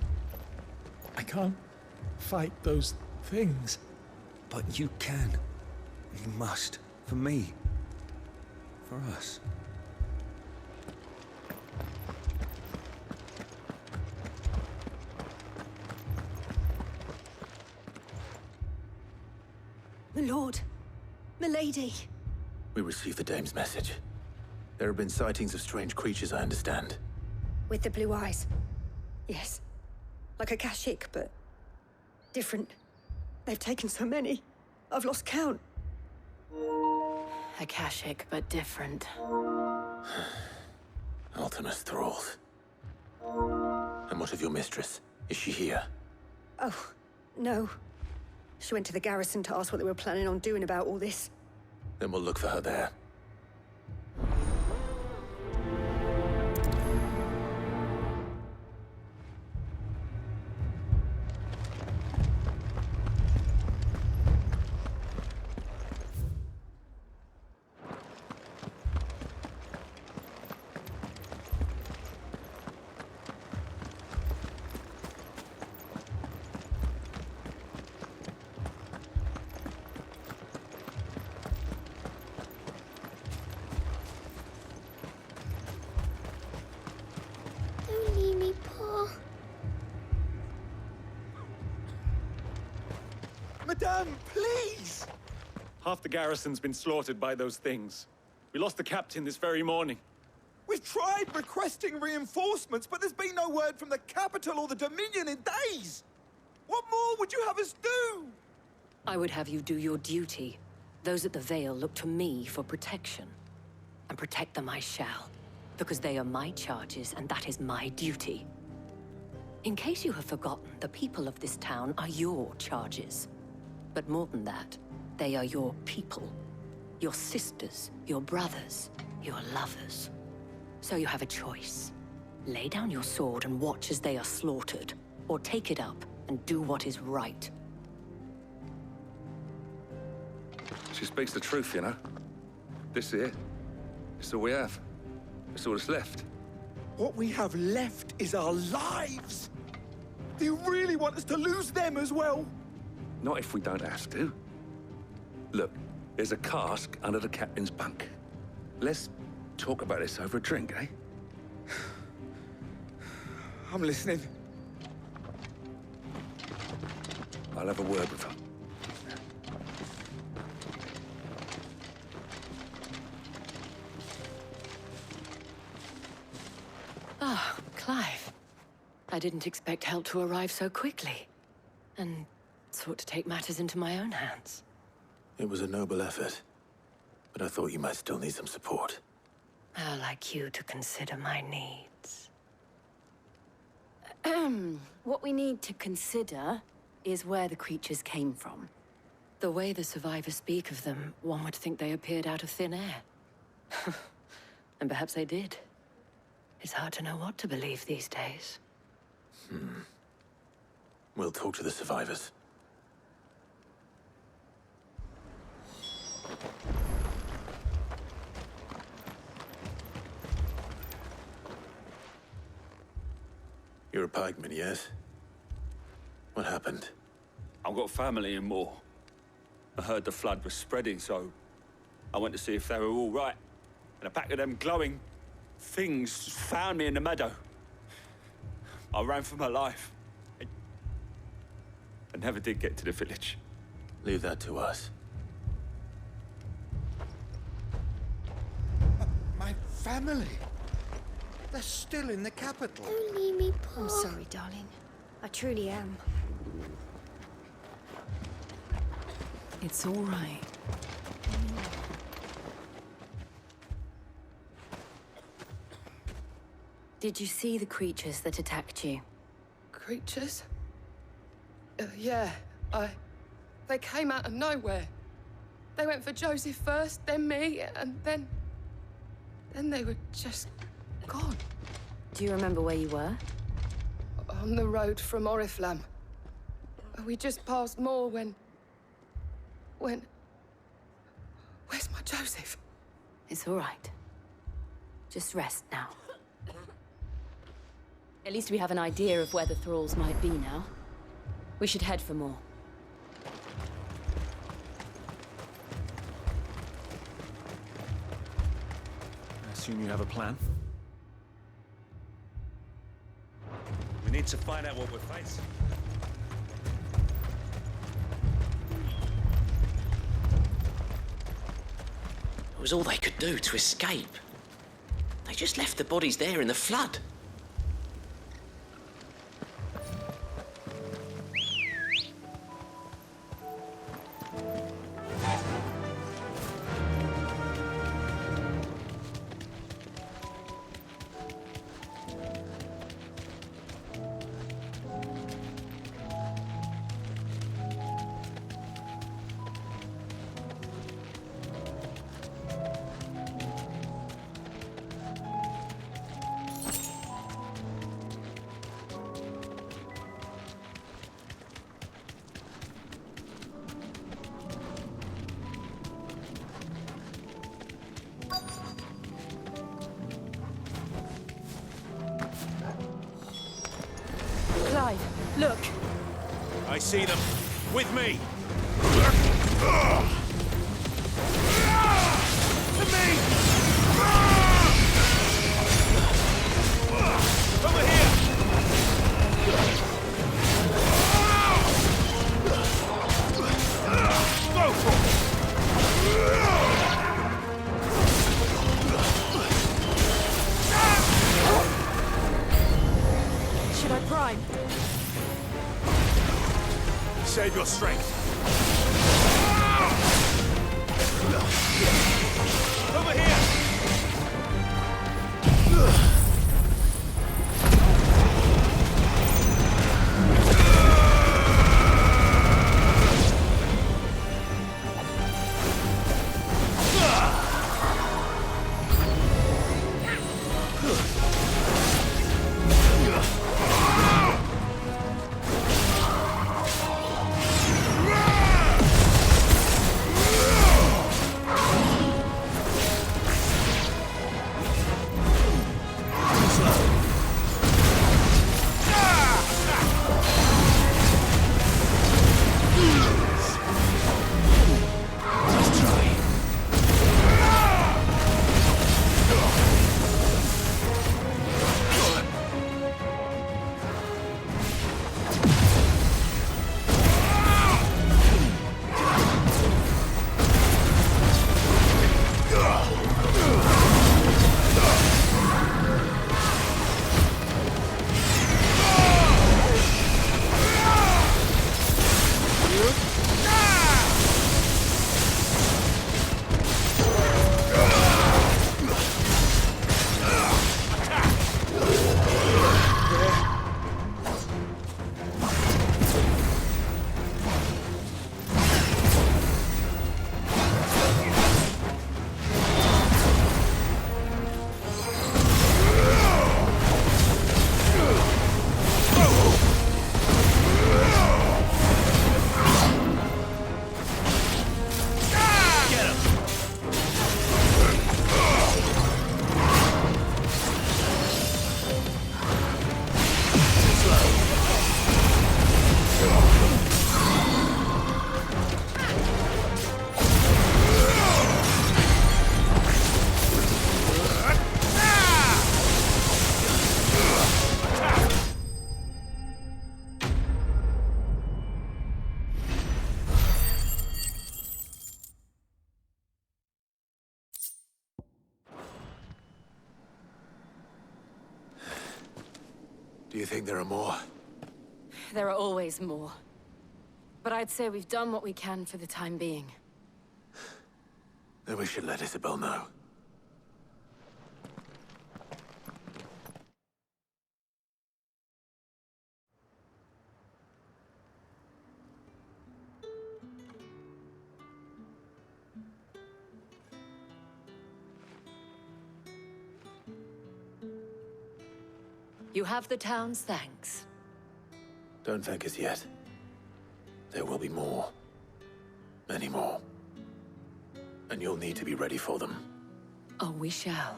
I can't fight those things. But you can. You must. For me. For us. My lord. My lady. We received the dame's message. There have been sightings of strange creatures, I understand. With the blue eyes. Yes. Like a Kashik, but different. They've taken so many. I've lost count. Akashic, but different. Ultimus thralls. And what of your mistress? Is she here? Oh, no. She went to the garrison to ask what they were planning on doing about all this. Then we'll look for her there. Don't leave me, Pa. Madame, please! Half the garrison's been slaughtered by those things. We lost the captain this very morning. We've tried requesting reinforcements, but there's been no word from the capital or the Dominion in days. What more would you have us do? I would have you do your duty. Those at the Vale look to me for protection. And protect them I shall. Because they are my charges, and that is my duty. In case you have forgotten, the people of this town are your charges. But more than that, they are your people. Your sisters, your brothers, your lovers. So you have a choice. Lay down your sword and watch as they are slaughtered, or take it up and do what is right. She speaks the truth, you know. This here, it's all we have. It's all that's left. What we have left is our lives. Do you really want us to lose them as well? Not if we don't have to. Look, there's a cask under the captain's bunk. Let's talk about this over a drink, eh? I'm listening. I'll have a word with her. Ah, Clive. I didn't expect help to arrive so quickly. And sought to take matters into my own hands. It was a noble effort. but I thought you might still need some support. I'd like you to consider my needs. What we need to consider is where the creatures came from. The way the survivors speak of them, one would think they appeared out of thin air. And perhaps they did. It's hard to know what to believe these days. We'll talk to the survivors. You're a pikeman, yes? What happened? I've got family in Moor. I heard the flood was spreading, so I went to see if they were all right. And a pack of them glowing things found me in the meadow. I ran for my life. I never did get to the village. Leave that to us. My family. They're still in the capital. Don't leave me, Paul. I'm sorry, darling. I truly am. It's all right. Did you see the creatures that attacked you? Creatures? Yeah, They came out of nowhere. They went for Joseph first, then me, and then they were just gone. Do you remember where you were? On the road from Oriflamme. We just passed Moor when... Where's my Joseph? It's all right. Just rest now. At least we have an idea of where the thralls might be now. We should head for more. I assume you have a plan? We need to find out what we're facing. It was all they could do to escape. They just left the bodies there in the flood. Clive, look. I see them. With me. To me! Over here! Go for it! Should I prime? Save your strength. Over here! Do you think there are more? There are always more. But I'd say we've done what we can for the time being. Then we should let Isabel know. You have the town's thanks. Don't thank us yet. There will be more. Many more. And you'll need to be ready for them. Oh, we shall.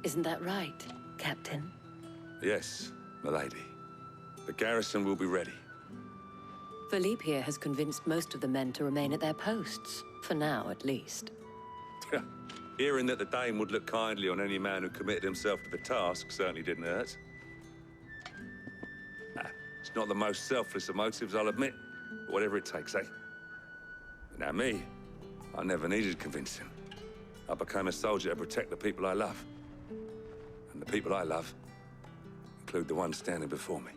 Isn't that right, Captain? Yes, milady. The garrison will be ready. Philippe here has convinced most of the men to remain at their posts. For now, at least. Hearing that the Dane would look kindly on any man who committed himself to the task certainly didn't hurt. It's not the most selfless of motives, I'll admit. But whatever it takes, eh? Now me, I never needed convincing. I became a soldier to protect the people I love. And the people I love include the one standing before me.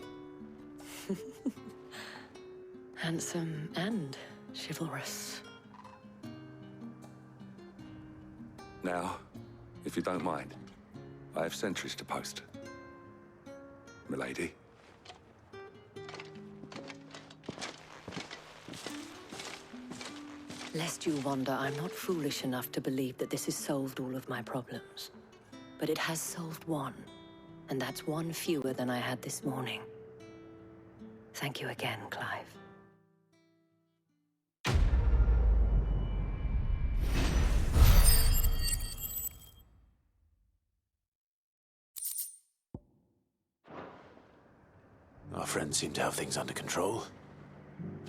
Handsome and chivalrous. Now, if you don't mind, I have sentries to post. Milady. Lest you wonder, I'm not foolish enough to believe that this has solved all of my problems. But it has solved one, and that's one fewer than I had this morning. Thank you again, Clive. Our friends seem to have things under control.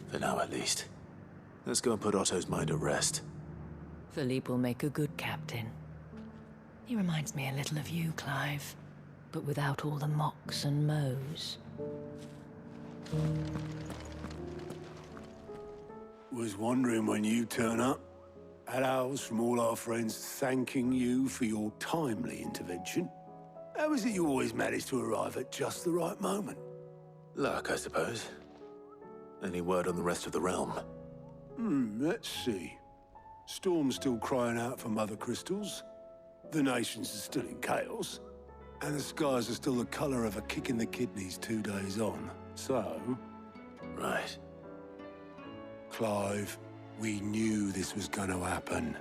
For now, at least. Let's go and put Otto's mind at rest. Philippe will make a good captain. He reminds me a little of you, Clive, but without all the mocks and mows. Was wondering when you turn up. Had owls from all our friends thanking you for your timely intervention. How is it you always manage to arrive at just the right moment? Luck, I suppose. Any word on the rest of the realm? Let's see. Storm's still crying out for mother crystals. The nations are still in chaos. And the skies are still the color of a kick in the kidneys 2 days on. So... Right. Clive, we knew this was going to happen.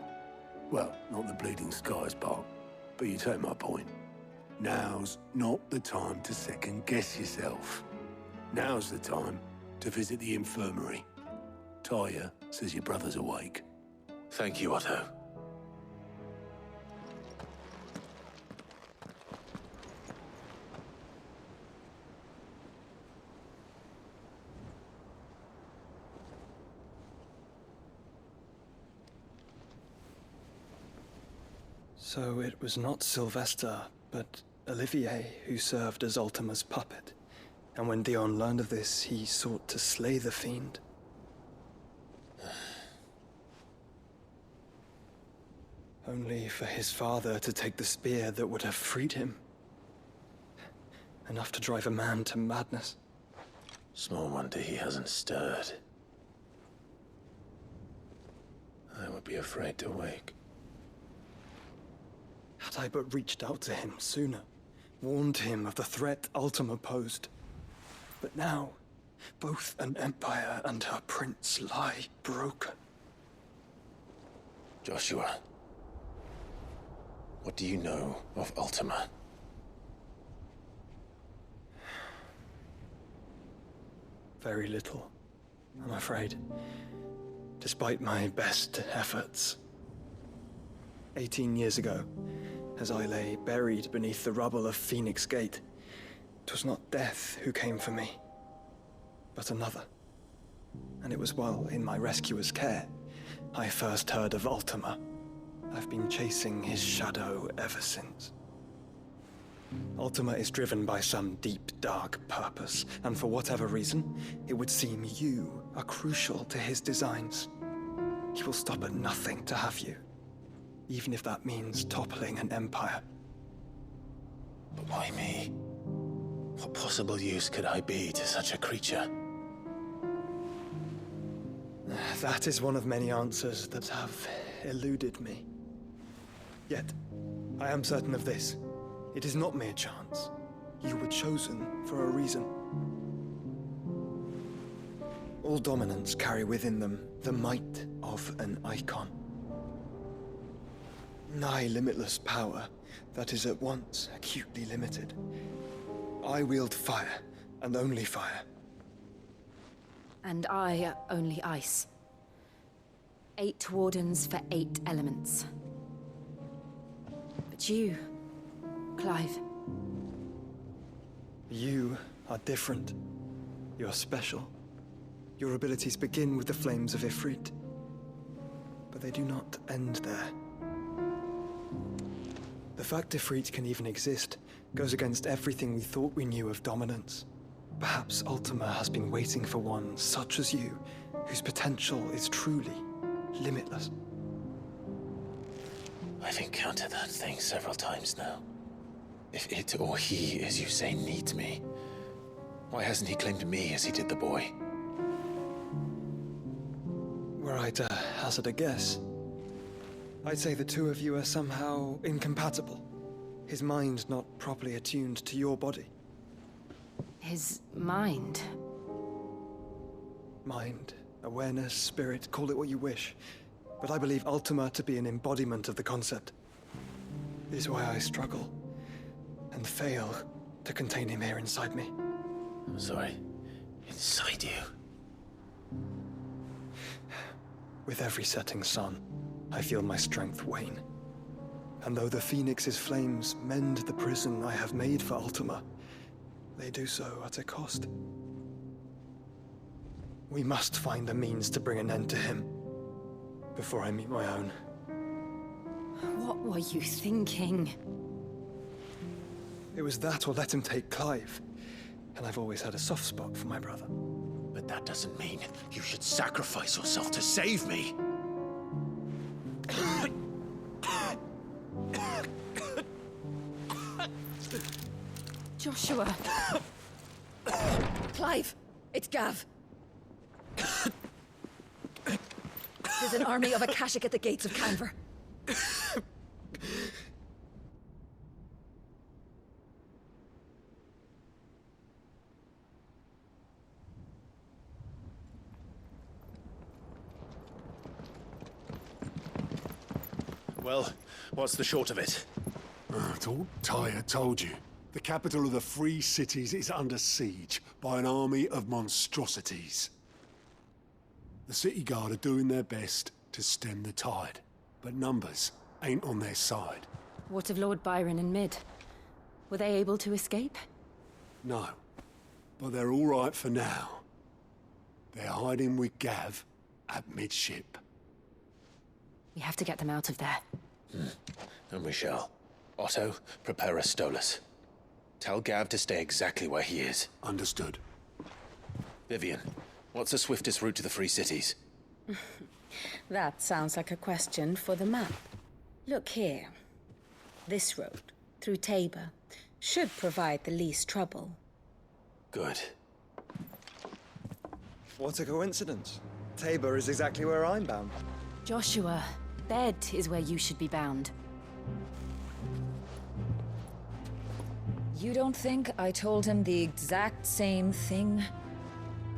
Well, not the bleeding skies part, but you take my point. Now's not the time to second-guess yourself. Now's the time to visit the infirmary. Talia says your brother's awake. Thank you, Otto. So it was not Sylvester, but Olivier who served as Ultima's puppet. And when Dion learned of this, he sought to slay the fiend. Only for his father to take the spear that would have freed him. Enough to drive a man to madness. Small wonder he hasn't stirred. I would be afraid to wake. Had I but reached out to him sooner, warned him of the threat Ultima posed. But now, both an empire and her prince lie broken. Joshua, what do you know of Ultima? Very little, I'm afraid. Despite my best efforts. 18 years ago, as I lay buried beneath the rubble of Phoenix Gate, 'twas not death who came for me, but another. And it was while in my rescuer's care, I first heard of Ultima. I've been chasing his shadow ever since. Ultima is driven by some deep, dark purpose, and for whatever reason, it would seem you are crucial to his designs. He will stop at nothing to have you, even if that means toppling an empire. But why me? What possible use could I be to such a creature? That is one of many answers that have eluded me. Yet, I am certain of this. It is not mere chance. You were chosen for a reason. All dominants carry within them the might of an icon. Nigh limitless power that is at once acutely limited. I wield fire, and only fire. And I only ice. 8 wardens for 8 elements. But you, Clive. You are different. You're special. Your abilities begin with the flames of Ifrit. But they do not end there. The fact Ifrit can even exist goes against everything we thought we knew of dominance. Perhaps Ultima has been waiting for one such as you, whose potential is truly limitless. I've encountered that thing several times now. If it or he, as you say, needs me, why hasn't he claimed me as he did the boy? Were I to hazard a guess, I'd say the two of you are somehow incompatible. His mind not properly attuned to your body. His mind? Mind, awareness, spirit, call it what you wish. But I believe Ultima to be an embodiment of the concept. It is why I struggle and fail to contain him here inside me. I'm sorry. Inside you? With every setting sun, I feel my strength wane. And though the Phoenix's flames mend the prison I have made for Ultima, they do so at a cost. We must find a means to bring an end to him before I meet my own. What were you thinking? It was that or let him take Clive. And I've always had a soft spot for my brother. But that doesn't mean you should sacrifice yourself to save me. Joshua. Clive, it's Gav. There's an army of Akashic at the gates of Canver. Well, what's the short of it? I thought Tyre told you. The capital of the Free Cities is under siege by an army of monstrosities. The city guard are doing their best to stem the tide, but numbers ain't on their side. What of Lord Byron and Mid? Were they able to escape? No, but they're all right for now. They're hiding with Gav at midship. We have to get them out of there. And we shall. Otto, prepare a Stolas. Tell Gav to stay exactly where he is. Understood. Vivian, what's the swiftest route to the Free Cities? That sounds like a question for the map. Look here. This road, through Tabor, should provide the least trouble. Good. What a coincidence. Tabor is exactly where I'm bound. Joshua, bed is where you should be bound. You don't think I told him the exact same thing?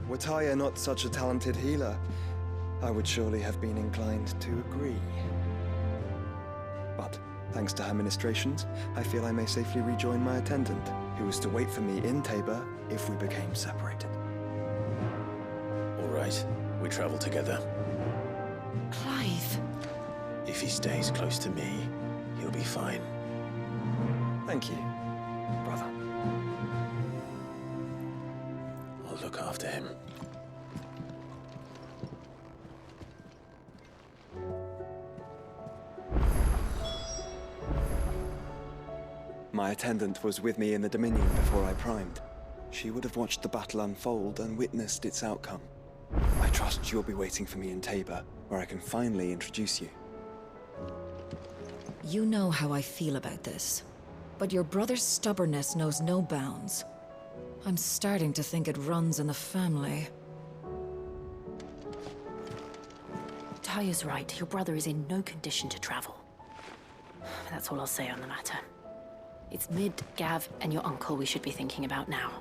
Were Tyre not such a talented healer, I would surely have been inclined to agree. But, thanks to her ministrations, I feel I may safely rejoin my attendant, who was to wait for me in Tabor if we became separated. All right, we travel together. Clive. If he stays close to me, he'll be fine. Thank you, brother. I'll look after him. My attendant was with me in the Dominion before I primed. She would have watched the battle unfold and witnessed its outcome. I trust you'll be waiting for me in Tabor, where I can finally introduce you. You know how I feel about this, but your brother's stubbornness knows no bounds. I'm starting to think it runs in the family. Taya's right. Your brother is in no condition to travel. That's all I'll say on the matter. It's Mid, Gav, and your uncle we should be thinking about now.